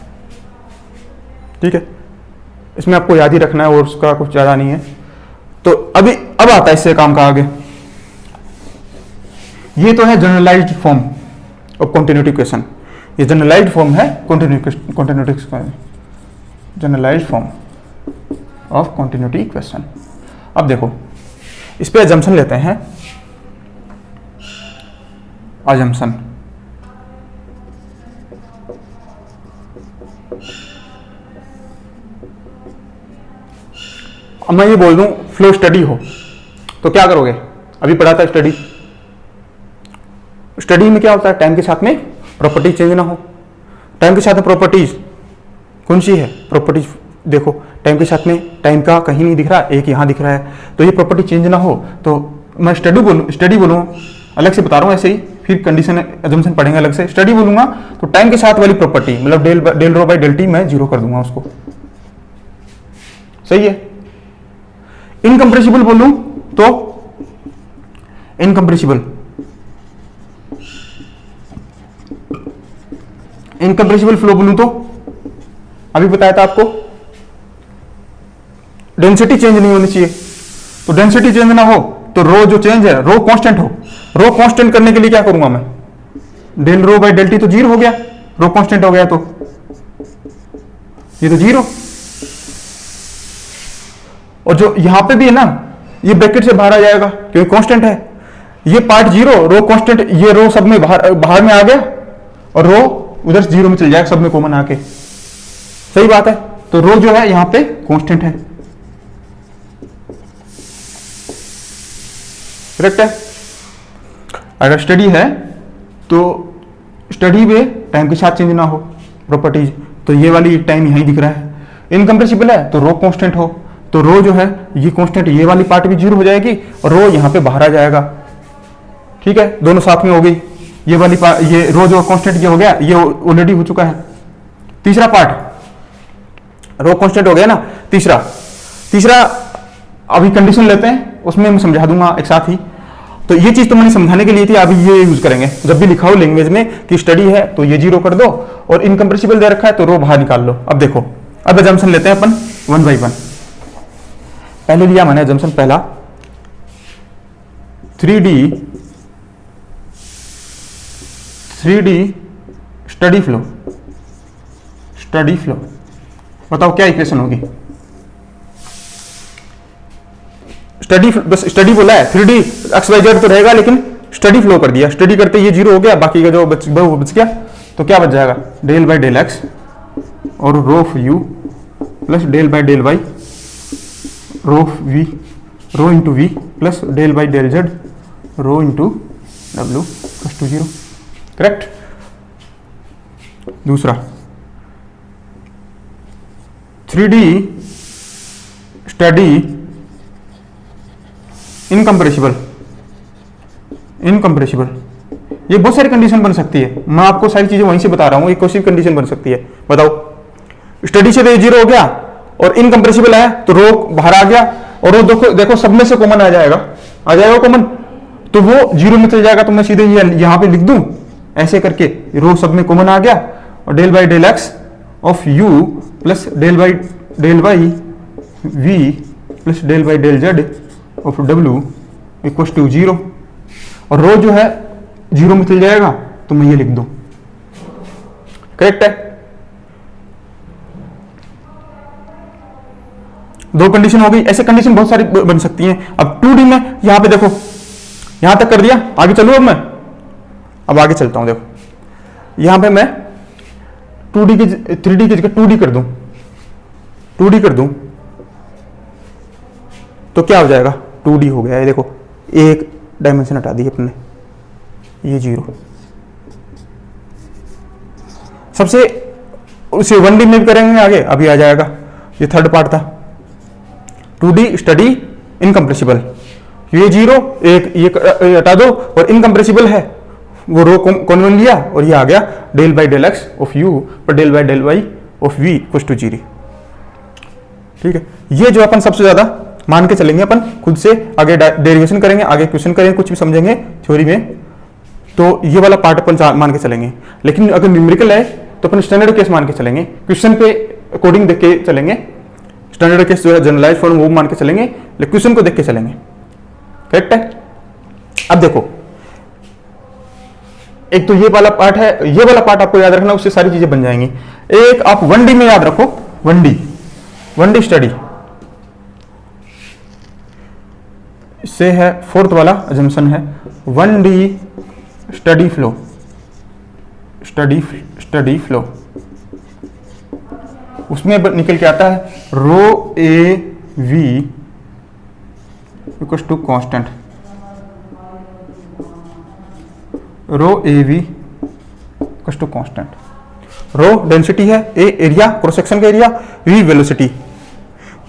ठीक है। इसमें आपको याद ही रखना है और उसका कुछ ज़्यादा नहीं है। तो अब आता है इससे काम का आगे। ये तो है generalised form of continuity equation, ये जनरलाइज्ड फॉर्म है continuity generalised form of continuity equation. अब देखो इस पे अजम्पशन लेते हैं, अजम्पशन। अब मैं ये बोल दूं फ्लो स्टडी हो तो क्या करोगे? अभी पढ़ा था स्टडी। स्टडी में क्या होता है? टाइम के साथ में प्रॉपर्टी चेंज ना हो। टाइम के साथ में प्रॉपर्टीज कौन सी है? प्रॉपर्टीज देखो, टाइम के साथ में टाइम का कहीं नहीं दिख रहा, एक यहाँ दिख रहा है, तो ये प्रॉपर्टी चेंज ना हो। तो मैं स्टडी बोलूँ अलग से बता रहा हूँ, ऐसे ही फिर कंडीशन अजम्पशन पढ़ेंगे अलग से। स्टडी बोलूंगा तो टाइम के साथ वाली प्रॉपर्टी मतलब del rho by del t मैं जीरो कर दूंगा उसको, सही है। इनकम्प्रेसिबल बोलूं तो इनकम्प्रेसिबल फ्लो बोलूं तो अभी बताया था आपको डेंसिटी चेंज नहीं होनी चाहिए। तो डेंसिटी चेंज ना हो तो रो जो चेंज है रो कांस्टेंट हो। रो कांस्टेंट करने के लिए क्या करूंगा मैं? Del rho by del t तो जीरो हो गया, रो कांस्टेंट हो गया तो ये तो जीरो। और जो यहां पे भी है ना, ये ब्रैकेट से बाहर आ जाएगा क्योंकि कांस्टेंट है। ये पार्ट जीरो, रो कांस्टेंट, ये रो सब में बाहर में आ गया और रो उधर जीरो में चल जाएगा सब में कॉमन आके, सही बात है। तो रो जो है यहां पे कांस्टेंट है, करेक्ट है। अगर स्टडी है तो स्टडी में टाइम के साथ चेंज ना हो प्रॉपर्टीज, तो ये वाली टाइम यहीं दिख रहा है। इनकम्प्रेसिबल है तो रो कांस्टेंट हो, तो रो जो है ये कांस्टेंट, ये वाली पार्ट भी जीरो हो जाएगी और रो यहां पे बाहर आ जाएगा, ठीक है। दोनों साथ में हो गई, ये वाली ये रो जो कांस्टेंट ये हो गया, ये ऑलरेडी हो चुका है। तीसरा पार्ट रो कांस्टेंट हो गया ना। तीसरा अभी कंडीशन लेते हैं, उसमें मैं समझा दूंगा एक साथ ही। तो ये चीज तो मैंने समझाने के लिए थी, अभी ये यूज करेंगे। जब भी लिखा हो लैंग्वेज में कि स्टडी है तो ये जीरो कर दो और इनकम्प्रेसिबल दे रखा है तो रो बाहर निकाल लो। अब देखो, अब अजम्पशन लेते हैं अपन वन बाई वन। पहले लिया मैंने अजम्पशन पहला 3D स्टडी फ्लो। बताओ क्या इक्वेशन होगी? बस स्टडी बोला है, 3D XYZ तो रहेगा लेकिन स्टडी फ्लो कर दिया। स्टडी करते ये जीरो हो गया, बाकी का जो बच गया तो क्या बच जाएगा? डेल बाई डेल एक्स और rho of u plus del by del y rho of v, rho into v plus del by del z rho into डब्ल्यू प्लस टू जीरो, करेक्ट। दूसरा 3D स्टडी इनकम्प्रेसिबल। ये बहुत सारी condition बन सकती है, मैं आपको सारी चीजें वहीं से बता रहा हूं। एक क्वेश्चन कंडीशन बन सकती है, बताओ। स्टडी से तो जीरो हो गया और इनकम्प्रेसिबल है तो रो बाहर आ गया और रो देखो सब में से कॉमन आ जाएगा कॉमन, तो वो जीरो में चल जाएगा। तो मैं सीधे यहां पे लिख दूं ऐसे करके, रो सब में कॉमन आ गया और del by del x of u plus del by del y v plus del by del Z of डब्ल्यू इक्वल टू जीरो। और रो जो है जीरो में चल जाएगा तो मैं ये लिख दूं, करेक्ट है। दो कंडीशन हो गई, ऐसे कंडीशन बहुत सारी बन सकती हैं। अब 2D में यहां पे देखो, यहां तक कर दिया, आगे चलूं अब आगे चलता हूं। देखो यहां पे मैं 2D की 3D की जगह 2D कर दूं तो क्या हो जाएगा? 2D हो गया। ये देखो एक डायमेंशन हटा दी अपने, ये जीरो। सबसे उसे 1D में भी करेंगे आगे, अभी आ जाएगा। ये थर्ड पार्ट था 2D स्टडी इनकम्प्रेसिबल, ये जीरो, एक ये हटा दो और इनकम्प्रेसिबल है वो रो कॉमन लिया और ये आ गया del by del x of U पर del by del Y of V equal to zero, ठीक है। ये जो अपन सबसे ज्यादा मान के चलेंगे, अपन खुद से आगे डेरिवेशन करेंगे, आगे क्वेश्चन करेंगे, कुछ भी समझेंगे थ्योरी में, तो ये वाला पार्ट अपन मान के चलेंगे। लेकिन अगर न्यूमेरिकल है तो अपन स्टैंडर्ड केस मान के चलेंगे, क्वेश्चन पे अकॉर्डिंग देख के चलेंगे। स्टैंडर्ड केस जो है जनरलाइज फॉर्म वो मान के चलेंगे, लेकिन क्वेश्चन को देख के चलेंगे, करेक्ट है। अब देखो एक तो ये वाला पार्ट है, ये वाला पार्ट आपको याद रखना, उससे सारी चीजें बन जाएंगी। एक आप 1D में याद रखो, 1D स्टडी, इससे है फोर्थ वाला अजम्पशन है 1D steady flow, steady flow. उसमें निकल के आता है rho A V equal to constant, rho A V equal to constant. Rho density है, ए एरिया, क्रॉस सेक्शन का एरिया, वी वेलोसिटी।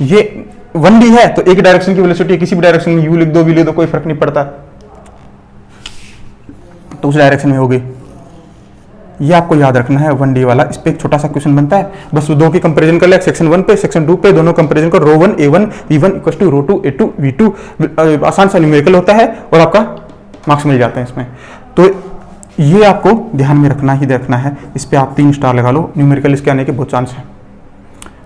ये 1D है तो एक डायरेक्शन की वेलोसिटी, किसी भी डायरेक्शन में यू लिख दो, वी लिख दो, कोई फर्क नहीं पड़ता, तो उस डायरेक्शन में होगी। ये आपको याद रखना है 1D वाला। इस पे एक छोटा सा क्वेश्चन बनता है, बस दो की कंपैरिजन कर ले, सेक्शन 1 पे सेक्शन 2 पे, दोनों कंपैरिजन कर, रो 1 A1 V1 equal to row 2 A2 V2। आसान सा न्यूमेरिकल होता है और आपका मार्क्स मिल जाते हैं इसमें। तो ये आपको ध्यान में रखना ही रखना है। इस पे आप 3 स्टार लगा लो, न्यूमेरिकल इसके आने के बहुत चांस है।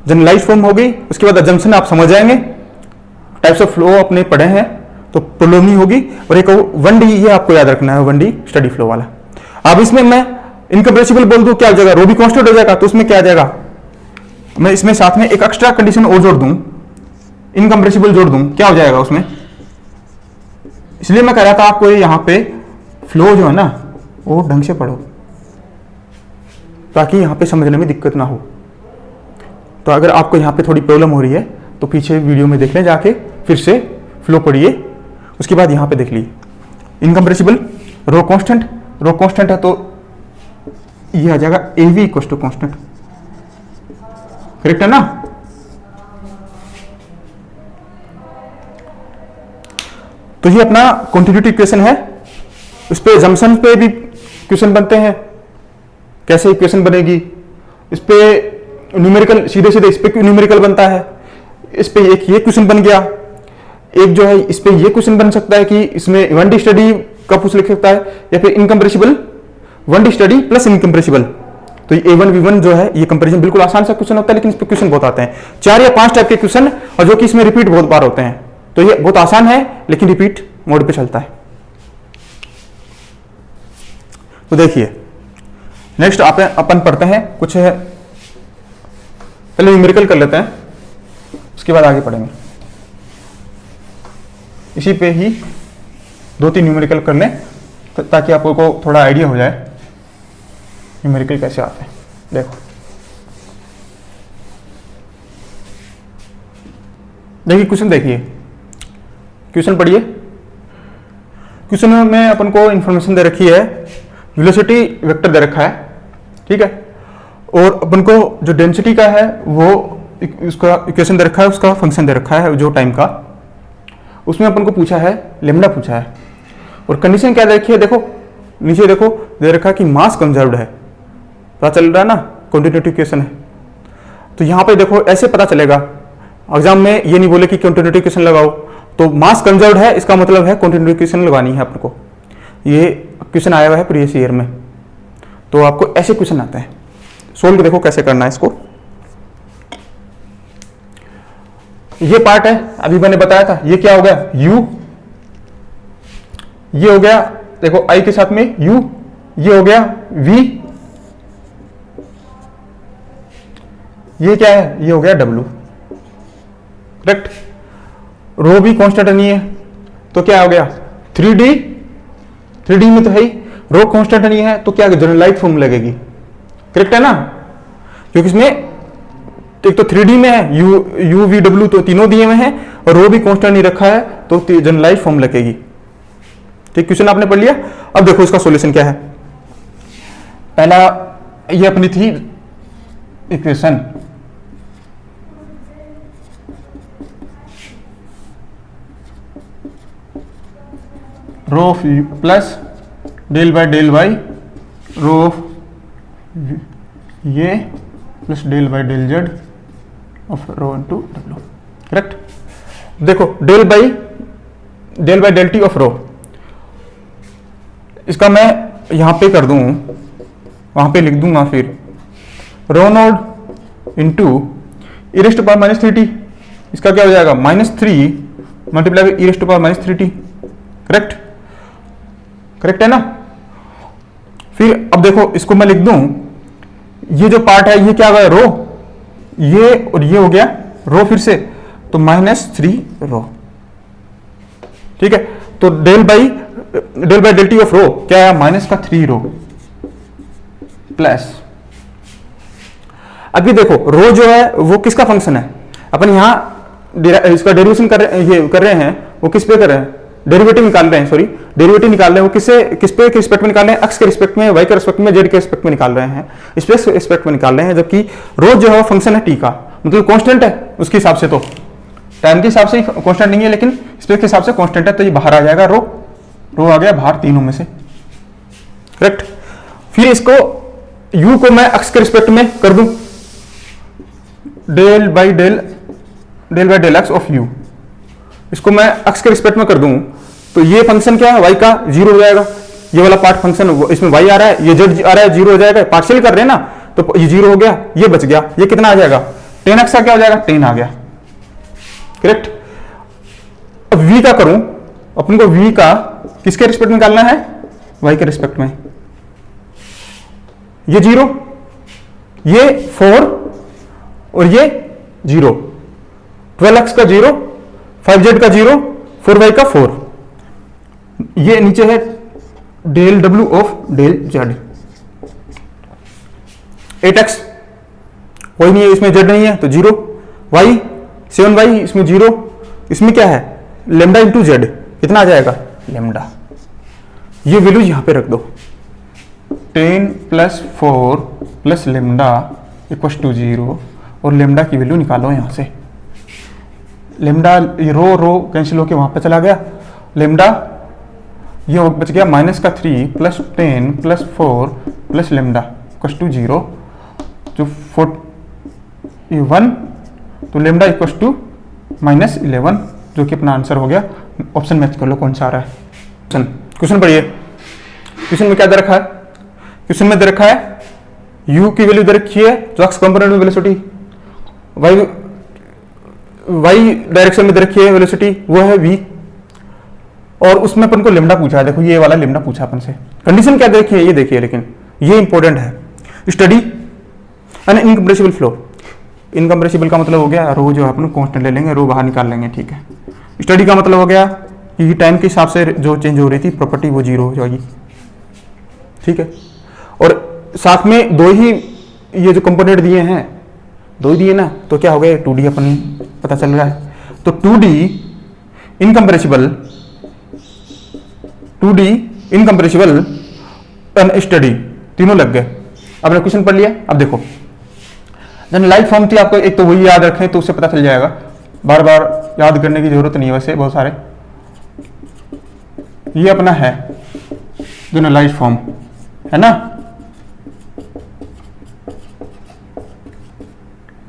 जनरलाइज फॉर्म हो गई, उसके बाद अजम्पशन आप समझ जाएंगे, टाइप्स ऑफ फ्लो अपने पढ़े हैं तो प्रोलोमी होगी। और एक 1D, ये आपको याद रखना है 1D स्टडी फ्लो वाला। अब इसमें मैं इनकम्प्रेसिबल बोल दूं, क्या हो जाएगा, रो भी कांस्टेंट हो जाएगा, तो उसमें क्या आ जाएगा, मैं इसमें साथ में एक एक्स्ट्रा कंडीशन और जोड़ दूं, इनकम्प्रेसिबल जोड़ दूं, क्या हो जाएगा उसमें। इसलिए मैं कह रहा था आपको यहां पे फ्लो जो है ना वो ढंग से पढ़ो, ताकि यहां पे समझने में दिक्कत ना हो। तो अगर आपको यहां पे थोड़ी प्रॉब्लम हो रही है तो पीछे वीडियो में देख लें जाके, फिर से फ्लो पढ़िए, उसके बाद यहां पे देख लीजिए। इनकम्प्रेसिबल, रो कांस्टेंट है तो ये आ जाएगा AV equal to constant, correct है ना। तो ये अपना कॉन्टिन्यूटी इक्वेशन है। इस पे जंक्शन पे भी क्वेश्चन बनते हैं, कैसे इक्वेशन बनेगी। इस पे न्यूमेरिकल सीधे इस पे न्यूमेरिकल बनता है। इस पे एक ये क्वेश्चन बन गया, एक जो है इस पे ये क्वेश्चन बन सकता है कि इसमें 1D स्टडी का पूछ लिख सकता है, या फिर incompressible 1D study plus incompressible. तो ये A1 V1 जो है ये कंपैरिजन बिल्कुल आसान सा क्वेश्चन होता है, लेकिन इस पे क्वेश्चन बहुत आते हैं, 4 या 5 टाइप के क्वेश्चन, और जो कि इसमें रिपीट बहुत बार होते हैं। तो ये बहुत आसान है लेकिन रिपीट मोड पे चलता है। तो देखिए नेक्स्ट अपन पढ़ते हैं कुछ है, पहले न्यूमेरिकल कर लेते हैं, उसके बाद आगे पढ़ेंगे। इसी पे ही 2-3 न्यूमेरिकल कर लें ताकि आपको थोड़ा आइडिया हो जाए न्यूमेरिकल कैसे आते हैं। देखो क्वेश्चन देखिए, क्वेश्चन पढ़िए। क्वेश्चन में अपन को इंफॉर्मेशन दे रखी है, वेलोसिटी वेक्टर दे रखा है, ठीक है, और अपन को जो डेंसिटी का है वो उसका इक्वेशन दे रखा है, उसका फंक्शन दे रखा है जो टाइम का, उसमें अपन को पूछा है लेमडा पूछा है, और कंडीशन क्या दे रखी है, देखो नीचे देखो दे रखा है कि मास कंजर्व्ड है, पता चल रहा है ना, कॉन्टिन्यूटी इक्वेशन है। तो यहाँ पे देखो ऐसे पता चलेगा, एग्जाम में ये नहीं बोले कि कॉन्टिन्यूटी इक्वेशन लगाओ, तो मास कंजर्व्ड है इसका मतलब है कॉन्टिन्यूटी इक्वेशन लगानी है आपको। ये क्वेश्चन आया हुआ है प्रीवियस ईयर में, तो आपको ऐसे क्वेश्चन आते हैं। सोल्व देखो कैसे करना है इसको। ये पार्ट है, अभी मैंने बताया था, ये क्या हो गया u, ये हो गया देखो i के साथ में u, ये हो गया v, ये क्या है, ये हो गया w, करेक्ट। रो भी कांस्टेंट नहीं है तो क्या हो गया 3D में तो है ही, रो कांस्टेंट नहीं है तो क्या जनरलाइज फॉर्म लगेगी, करेक्ट है ना, क्योंकि इसमें एक तो 3D में है, u v w तो तीनों दिए हुए हैं, और रो भी कांस्टेंट नहीं रखा है तो जनरलाइज फॉर्म लगेगी। ठीक, क्वेश्चन आपने पढ़ लिया। अब देखो इसका सॉल्यूशन क्या है। पहला ये अपनी थी equation, rho of plus del by rho of ये plus del by del Z of rho into W, correct. देखो del by del T of rho, इसका मैं यहां पे कर दूं, वहां पे लिख दूंगा फिर rho naught into e raise to power minus 3t, इसका क्या हो जाएगा -3 multiply by e raise to power minus 3t, correct है ना। फिर अब देखो इसको मैं लिख दूं, ये जो पार्ट है ये क्या हो गया, रो, ये और ये हो गया रो फिर से, तो -3 रो। ठीक है, तो del by del T of rho क्या है, -3 रो प्लस। अभी देखो रो जो है वो किसका फंक्शन है, अपन यहां इसका डेरिवेशन कर रहे हैं, वो किस पे कर रहे हैं, डेरिवेटिव निकाल रहे हैं, सॉरी डेरिवेटिव निकाल रहे हैं, वो किस पे के रिस्पेक्ट में निकाल रहे हैं, एक्स के रिस्पेक्ट में, वाई के रिस्पेक्ट में, जेड के रिस्पेक्ट में निकाल रहे हैं, स्पेस के रिस्पेक्ट में निकाल रहे हैं, जबकि रो जो है फंक्शन है टी का, मतलब कांस्टेंट है उसके हिसाब से, तो टाइम के हिसाब से कांस्टेंट नहीं है लेकिन स्पेस के हिसाब से कांस्टेंट है, तो ये बाहर आ जाएगा, रो आ गया बाहर तीनों में से, करेक्ट। फिर इसको u को मैं एक्स के रिस्पेक्ट में कर दूं, del by del x of u, इसको मैं x के रिस्पेक्ट में कर दूं, तो ये फंक्शन क्या है, y का 0 हो जाएगा, ये वाला पार्ट फंक्शन इसमें y आ रहा है, ये z आ रहा है, 0 हो जाएगा, पार्शियल कर रहे हैं ना, तो ये 0 हो गया, ये बच गया, ये कितना आ जाएगा, 10x का क्या हो जाएगा, 10 आ गया, करेक्ट। अब v का करूं, अपन को v का किसके रिस्पेक्ट में निकालना है, y के रिस्पेक्ट में, ये 0, ये 4 और ये 0, 12x का 0, 5z का 0, 4y का 4, ये नीचे है del w of del z, 8x कोई नहीं है, इसमें z नहीं है तो 0, y 7y इसमें 0, इसमें क्या है लेमडा इंटू जेड, कितना आ जाएगा लेमडा, ये वैल्यू यहां पे रख दो, 10 + 4 + लेमडा = 0, और लेमडा की वैल्यू निकालो यहां से, लेमडा रो कैंसिल होके वहां पे चला गया, लेमडा ये बच गया -3 + 10 + 4 + लेमडा = 0, जो 1, तो लेमडा = -11, जो कि अपना आंसर हो गया। ऑप्शन मैच कर लो कौन सा आ रहा है। क्वेश्चन पढ़िए, क्वेश्चन में क्या दे रखा है, क्वेश्चन में दे रखा है u की वैल्यू दे रखी है, जो एक्स कंपोनेंट में वेलोसिटी, वाई डायरेक्शन में दे रखी है वेलोसिटी, वो है v, और उसमें अपन को लेमडा पूछा है, देखो ये वाला लेमडा पूछा अपन से, कंडीशन क्या दे रखी है ये देखिए, लेकिन ये इंपॉर्टेंट है, study an incompressible flow, incompressible का मतलब हो गया रो जो अपन कांस्टेंट ले लेंगे, रो बाहर निकाल लेंगे, ठीक है। स्टडी का मतलब हो गया कि टाइम के हिसाब से जो चेंज हो रही थी प्रॉपर्टी वो 0 हो जाएगी, ठीक है। और साथ में दो ही ये जो कंपोनेंट दिए हैं, दो ही दिए ना, तो क्या हो गया 2D अपन पता चल रहा है, तो 2D इनकम्प्रेसिबल एंड स्टडी तीनों लग गए। अब ने क्वेश्चन पढ़ लिया, अब देखो लाइट फॉर्म थी, आपको एक तो वही याद रखें तो उससे पता चल जाएगा, बार बार याद करने की जरूरत नहीं है वैसे बहुत सारे, ये अपना है जो लाइट फॉर्म है ना,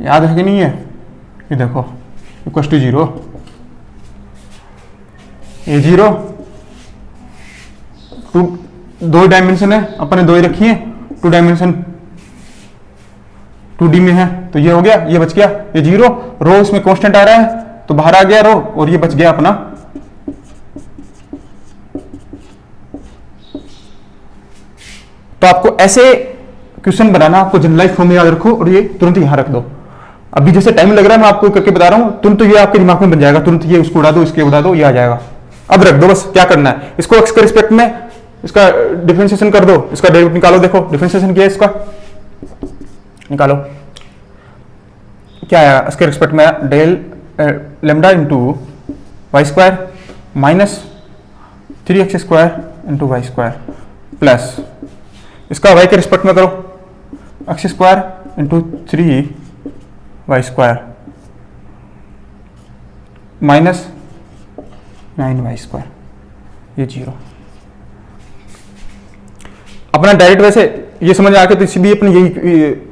याद है कि नहीं है, ये देखो =0, ये 0, 2 डायमेंशन है, अपन ने 2 ही रखी है, 2 डायमेंशन 2D में है, तो ये हो गया, ये बच गया, ये 0, रो इसमें कांस्टेंट आ रहा है तो बाहर आ गया रो, और ये बच गया अपना, तो आपको ऐसे क्वेश्चन बनाना, आपको जनरलाइज फॉर्म में याद रखो और ये तुरंत यहां रख दो। अभी जैसे टाइम लग रहा है मैं आपको करके बता रहा हूं, तुरंत ये आपके दिमाग में बन जाएगा, तुरंत ये उसको उड़ा दो, इसके उड़ा दो, ये आ जाएगा। अब रख दो, बस क्या करना है, इसको एक्स के रिस्पेक्ट में इसका डिफरेंशिएशन कर दो, इसका डेरिवेटिव निकालो, देखो डिफरेंशिएशन किया इसका, निकालो क्या आया, इसके रिस्पेक्ट में del lambda into y² -3x² into y² plus इसका y के रिस्पेक्ट में करो, x² इंटू 3y² -9y², ये 0। अपना डायरेक्ट वैसे ये समझ आ गया, तो इसी भी अपनी यही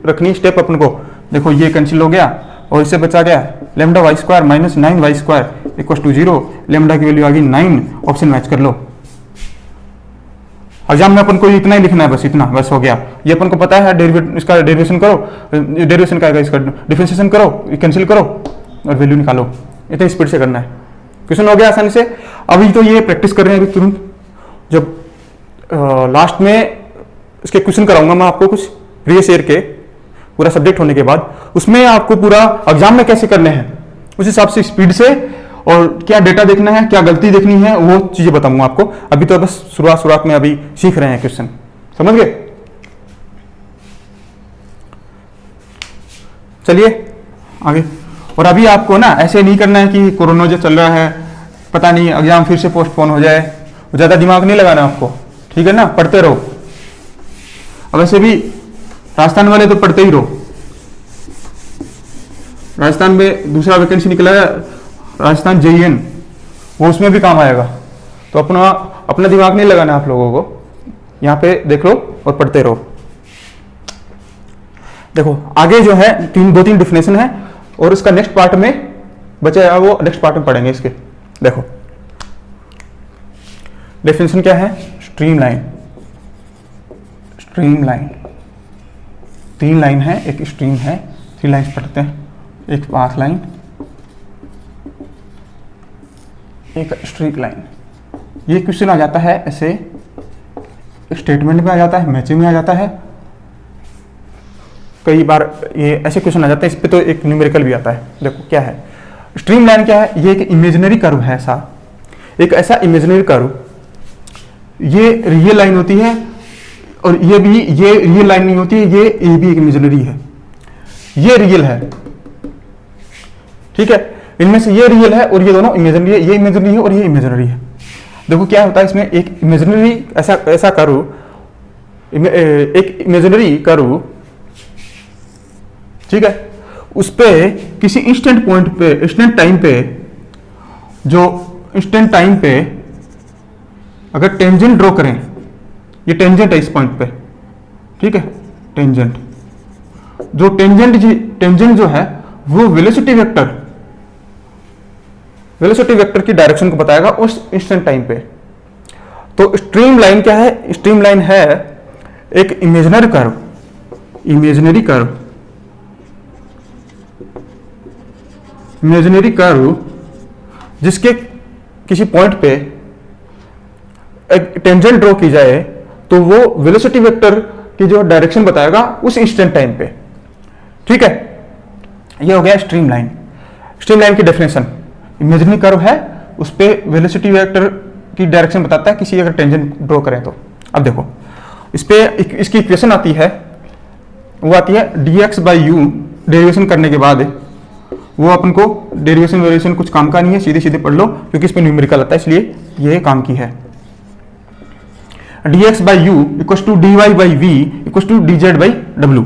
रखनी स्टेप अपन को, देखो ये कैंसिल हो गया और इससे बचा गया लेमडा y² -9y² = 0, लेमडा की वैल्यू आ गई 9, ऑप्शन मैच कर लो। एग्जाम में अपन को इतना ही लिखना है, बस इतना, बस हो गया, ये अपन को पता है, इसका डेरिवेशन करो, डेरिवेशन का इसका डिफरेंशिएशन करो, कैंसिल करो और वैल्यू निकालो, इतनी स्पीड से करना है, क्वेश्चन हो गया आसानी से। अभी तो ये प्रैक्टिस कर रहे हैं अभी तुरंत, जब लास्ट में इसके क्वेश्चन कराऊंगा मैं आपको कुछ प्रीवियस ईयर के, पूरा सब्जेक्ट होने के बाद, उसमें आपको पूरा एग्जाम में कैसे करने हैं उस हिसाब से स्पीड से, और क्या डेटा देखना है, क्या गलती देखनी है, वो चीजें बताऊंगा आपको। अभी तो बस शुरुआत में अभी सीख रहे हैं क्वेश्चन, समझ गए। चलिए आगे। और अभी आपको ना ऐसे नहीं करना है कि कोरोना जो चल रहा है, पता नहीं एग्जाम फिर से पोस्टपोन हो जाए, ज्यादा दिमाग नहीं लगाना आपको, ठीक है ना, पढ़ते रहो। अब वैसे भी राजस्थान वाले तो पढ़ते ही रहो, राजस्थान में दूसरा वैकेंसी निकला है राजस्थान JEN, वो उसमें भी काम आएगा, तो अपना दिमाग नहीं लगाना आप लोगों को, यहाँ पे देख लो और पढ़ते रहो। देखो आगे जो है दो तीन डिफिनेशन है, और इसका नेक्स्ट पार्ट में बचा वो नेक्स्ट पार्ट में पढ़ेंगे इसके। देखो डेफिनेशन क्या है, स्ट्रीमलाइन। स्ट्रीमलाइन 3 लाइन है, एक स्ट्रीम है, 3 लाइन पढ़ते हैं, एक पाथ लाइन, एक स्ट्रीक लाइन। ये क्वेश्चन आ जाता है ऐसे, स्टेटमेंट में आ जाता है, मैचिंग में आ जाता है, कई बार ये ऐसे क्वेश्चन आ जाते हैं। इस पे तो एक न्यूमेरिकल भी आता है। देखो क्या है स्ट्रीम लाइन, क्या है, ये एक इमेजिनरी कर्व है, एक ऐसा इमेजिनरी कर्व, ये रियल लाइन होती है, और ये रियल लाइन नहीं होती है, ये भी एक इमेजिनरी है, ये रियल है, ठीक है, इनमें से ये रियल है और ये दोनों इमेजिनरी है, ये इमेजिनरी है और ये इमेजिनरी है। देखो क्या होता है इसमें, एक इमेजिनरी ऐसा कर्व, एक इमेजिनरी कर्व, ठीक है, उस पे किसी इंस्टेंट पॉइंट पे, इंस्टेंट टाइम पे, जो इंस्टेंट टाइम पे अगर टेंजेंट ड्रॉ करें, ये टेंजेंट है इस पॉइंट पे, ठीक है, टेंजेंट, जो टेंजेंट जो है वो वेलोसिटी वेक्टर की डायरेक्शन को बताएगा उस इंस्टेंट टाइम पे। तो स्ट्रीम लाइन क्या है, स्ट्रीम लाइन है एक इमेजिनरी कर्व जिसके किसी पॉइंट पे एक टेंजेंट ड्रॉ की जाए तो वो वेलोसिटी वेक्टर की जो डायरेक्शन बताएगा उस इंस्टेंट टाइम पे, ठीक है। ये हो गया स्ट्रीम लाइन। स्ट्रीम लाइन की डेफिनेशन, इमेजिनरी कर्व है, उस पे वेलोसिटी वेक्टर की डायरेक्शन बताता है किसी अगर टेंजेंट ड्रॉ करें तो। अब देखो इस पे इसकी इक्वेशन आती है, वो आती है dx/u, डेरिवेशन करने के बाद वो अपन को डेरिवेशन वेरिएशन कुछ काम का नहीं है, सीधे पढ़ लो, क्योंकि इस पे न्यूमेरिकल आता है इसलिए ये काम की है। dx/u = dy/v = dz/w,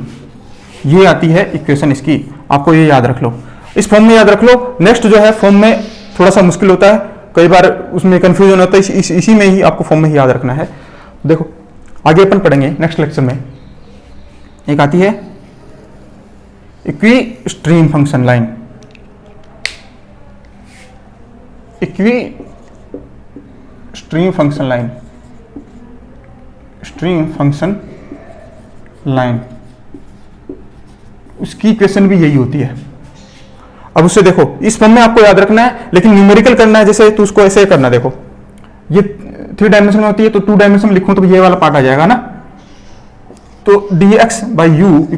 ये आती है इक्वेशन इसकी, आपको ये याद रख लो, इस फॉर्म में याद रख लो। नेक्स्ट जो है फॉर्म में थोड़ा सा मुश्किल होता है, कई बार उसमें कंफ्यूजन होता है, इसी में ही आपको फॉर्म में ही याद रखना है। देखो आगे अपन पढ़ेंगे नेक्स्ट लेक्चर में, एक आती है equi stream function line. Equi stream function line, उसकी इक्वेशन भी यही होती है। अब उससे देखो इस फॉर्म में आपको याद रखना है, लेकिन न्यूमेरिकल करना है जैसे, तो उसको ऐसे करना। देखो ये 3 डायमेंशन में होती है, तो 2 डायमेंशन में लिखूं तो ये वाला पार्ट आ जाएगा ना, तो dx/u =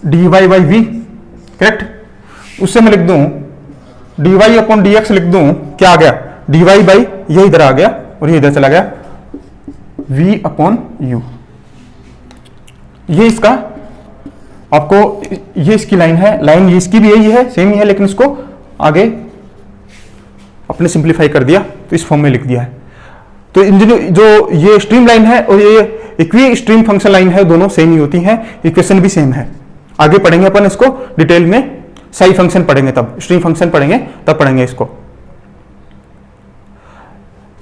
dy/v, करेक्ट। उससे मैं लिख दूं dy/dx लिख दूं, क्या आ गया, dy/, ये इधर आ गया और ये इधर चला गया, v/u। ये इसका आपको, ये इसकी लाइन है, लाइन ये इसकी भी यही है, सेम ही है, लेकिन इसको आगे अपने सिंप्लीफाई कर दिया तो इस फॉर्म में लिख दिया है। तो जो ये स्ट्रीम लाइन है और ये इक्वी स्ट्रीम फंक्शन लाइन है, दोनों सेम ही होती हैं, इक्वेशन भी सेम है। आगे पढ़ेंगे अपन इसको डिटेल में, साई फंक्शन पढ़ेंगे तब, स्ट्रीम फंक्शन पढ़ेंगे तब पढ़ेंगे इसको।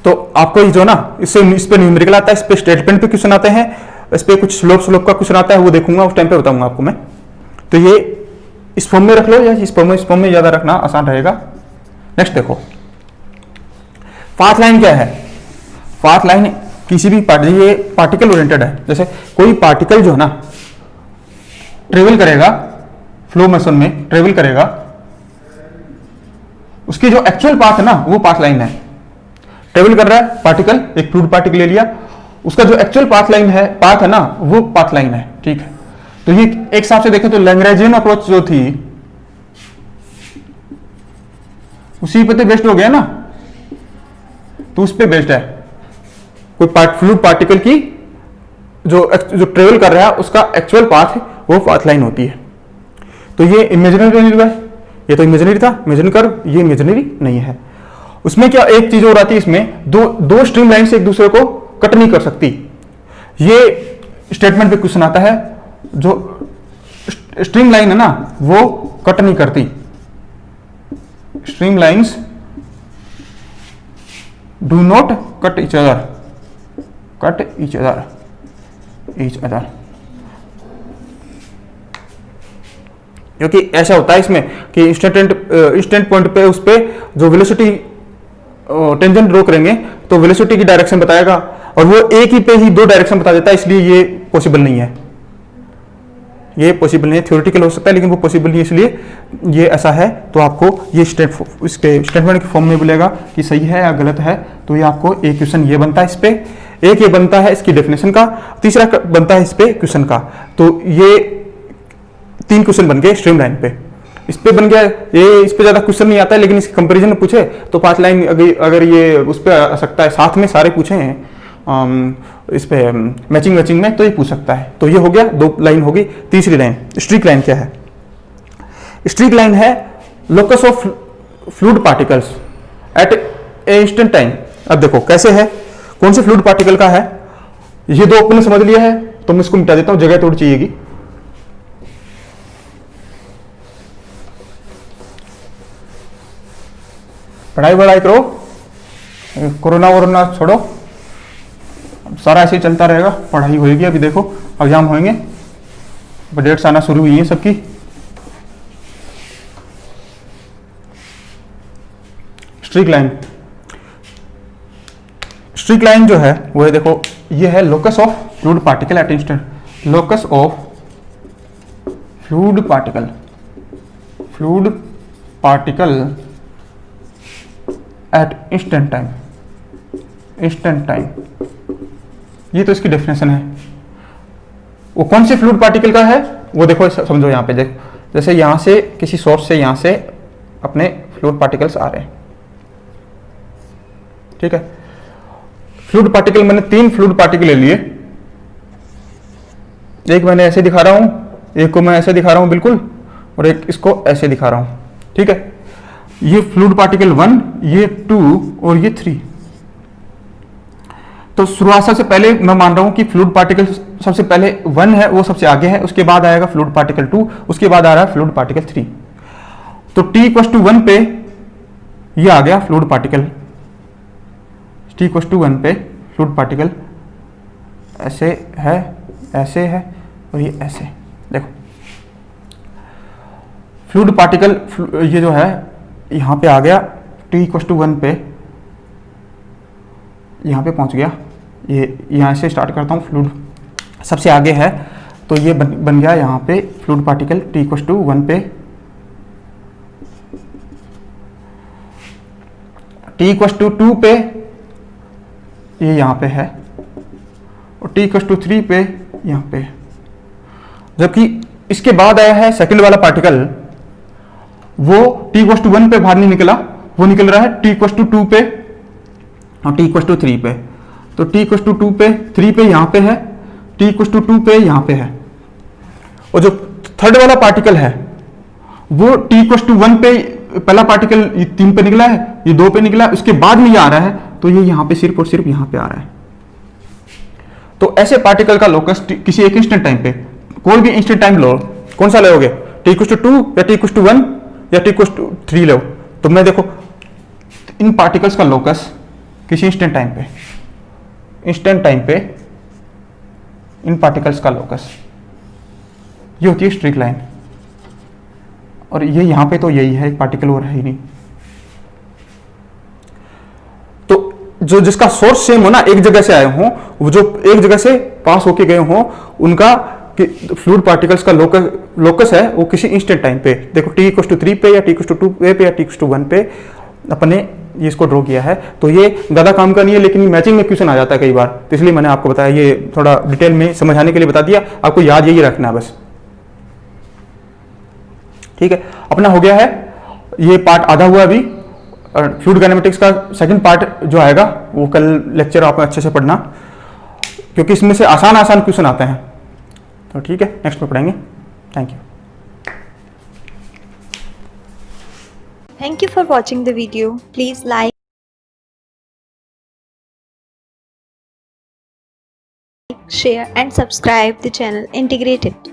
तो आपको ये जो ना इससे इस पे न्यूमेरिकल आता है, इस पे स्टेटमेंट पे क्वेश्चन आते हैं, इस पे कुछ स्लोप का क्वेश्चन आता है, वो देखूंगा उस टाइम पे बताऊंगा आपको मैं। तो ये इस फॉर्म में रख लो, या इस फॉर्म में ज्यादा रखना आसान रहेगा। नेक्स्ट देखो पाथ लाइन क्या है। पाथ लाइन किसी भी ये पार्टिकल ओरिएंटेड है, जैसे कोई पार्टिकल जो है ना ट्रेवल करेगा, फ्लो मोशन में ट्रेवल करेगा, उसकी जो एक्चुअल पाथ है ना वो पाथ लाइन है। ट्रेवल कर रहा है पार्टिकल, एक फ्लूइड पार्टिकल ले लिया, उसका जो एक्चुअल पाथ है ना वो पाथ लाइन है, ठीक है। तो ये एक हिसाब से देखें तो लैग्रेंजियन अप्रोच जो थी उसी पे तो बेस्ड हो गया ना, तो उस पे बेस्ड है। कोई फ्लूइड पार्टिकल की जो ट्रेवल कर रहा है उसका एक्चुअल पाथ है वो पाथ लाइन होती है। तो ये इमेजिनरी है, ये तो इमेजिनरी था, इमेजिन कर, ये इमेजिनरी नहीं है। उसमें क्या एक चीज और आती है, इसमें दो स्ट्रीम लाइन से एक दूसरे को कट नहीं कर सकती। ये स्टेटमेंट पे क्वेश्चन आता है, जो स्ट्रीम लाइन है ना वो कट नहीं करती, stream lines do not cut each other, cut each other, क्योंकि ऐसा होता है इसमें कि इंस्टेंट पॉइंट पे उस पे जो वेलोसिटी टेंजेंट ड्रॉ करेंगे तो वेलोसिटी की डायरेक्शन बताएगा, और वो एक ही पे ही दो डायरेक्शन बता देता है, इसलिए ये पॉसिबल नहीं है, ये पॉसिबल नहीं है। थ्योरेटिकल हो सकता है लेकिन वो पॉसिबल नहीं है, इसलिए ये ऐसा है। तो आपको ये इसके स्टेटमेंट के फॉर्म में बोलेगा कि सही है या गलत है। तो ये आपको एक क्वेश्चन ये बनता है इस पे, एक ये बनता है इसकी डेफिनेशन का, तीसरा बनता है इस पे क्वेश्चन का। तो ये 3 क्वेश्चन बन गए स्ट्रीम लाइन पे, इस पे बन गया। ये इस पे ज्यादा क्वेश्चन नहीं आता है, लेकिन इसकी कंपैरिजन में पूछे तो पाथ लाइन अगर ये उस पे आ सकता है, साथ में सारे पूछे हैं इस पे मैचिंग में, तो ये पूछ सकता है। तो ये हो गया, 2 लाइन होगी। तीसरी लाइन स्ट्रीक लाइन क्या है? स्ट्रीक लाइन है locus of fluid particles at a instant time. अब देखो कैसे है, कौन से फ्लूइड पार्टिकल का है, ये 2 अपने समझ लिया है, तो मैं इसको मिटा देता हूं, जगह थोड़ी चाहिएगी। पढ़ाई करो, कोरोना वोरोना छोड़ो, सारा ऐसे ही चलता रहेगा, पढ़ाई होएगी। अभी देखो एग्जाम होंगे, डेट्स आना शुरू हुई है सबकी। स्ट्रीक लाइन जो है वो है, देखो ये है locus of fluid particle at instant, locus of fluid particle at instant time, ये तो इसकी डेफिनेशन है। वो कौन से फ्लूइड पार्टिकल का है वो देखो, समझो यहाँ पे देखो, जैसे यहां से किसी सोर्स से यहां से अपने फ्लूइड पार्टिकल्स आ रहे हैं, ठीक है। फ्लूइड पार्टिकल मैंने 3 फ्लूइड पार्टिकल ले लिए, एक मैंने ऐसे दिखा रहा हूं, एक को मैं ऐसे दिखा रहा हूं बिल्कुल, और एक इसको ऐसे दिखा रहा हूं, ठीक है। ये फ्लूइड पार्टिकल 1, ये 2 और ये 3। तो शुरुआत सबसे पहले मैं मान रहा हूं कि फ्लूइड पार्टिकल सबसे पहले 1 है, वो सबसे आगे है, उसके बाद आएगा फ्लूइड पार्टिकल 2, उसके बाद आ रहा है फ्लूइड पार्टिकल 3। तो t=1 पे ये आ गया फ्लूइड पार्टिकल, t=1 पे फ्लूइड पार्टिकल ऐसे है और ये ऐसे। देखो फ्लूइड पार्टिकल ये जो है यहां पे आ गया, t=1 पे यहाँ पे पहुंच गया। ये यहाँ से स्टार्ट करता हूँ, फ्लूइड सबसे आगे है, तो ये बन गया यहाँ पे फ्लूइड पार्टिकल t=1 पे, t=2 पे ये यहाँ पे है, और t=3 पे यहाँ पे। जबकि इसके बाद आया है सेकंड वाला पार्टिकल, वो t=1 पे बाहर नहीं निकला, वो निकल रहा है t=2 पे और t=3 पे। तो t=2 पे 3 पे यहाँ पे है, t=2 पे यहाँ पे है। और जो थर्ड वाला पार्टिकल है वो t=1 पे, पहला पार्टिकल ये 3 पे निकला है, ये 2 पे निकला है, उसके बाद में ये आ रहा है, तो ये यहाँ पे सिर्फ और सिर्फ यहाँ पे आ रहा है। तो ऐसे पार्टिकल का लोकस किसी एक इंस्टेंट टाइम पे, कोई भी इंस्टेंट टाइम लो, कौन सा लोगे, t=2 या t=1 या t=3 लो। तो मैं देखो इन पार्टिकल्स का लोकस किसी इंस्टेंट टाइम पे इन पार्टिकल्स का लोकस ये होती है स्ट्रीक लाइन। और ये यहां पे तो यही है, एक पार्टिकल और है ही नहीं। तो जो जिसका सोर्स सेम हो ना, एक जगह से आए हों, वो जो एक जगह से पास होके गए हों, उनका फ्लूइड पार्टिकल्स का लोकस है वो किसी इंस्टेंट टाइम पे, देखो t=3 पे या t=2 पे या t=1 पे अपने ये इसको ड्रॉ किया है, तो ये ज़्यादा काम का नहीं है, लेकिन मैचिंग में क्वेश्चन आ जाता है कई बार, तो इसलिए मैंने आपको बताया, ये थोड़ा डिटेल में समझाने के लिए बता दिया, आपको याद यही रखना है बस। ठीक है, अपना हो गया है ये पार्ट, आधा हुआ अभी। फ्लूइड काइनेमेटिक्स का सेकंड पार्ट जो आएगा वो कल लेक्चर आप अच्छे से पढ़ना, क्योंकि इसमें से आसान आसान क्वेश्चन आते हैं। तो ठीक है, नेक्स्ट में पढ़ेंगे। Thank you. Thank you for watching the video. Please like, share and subscribe the channel Integrated.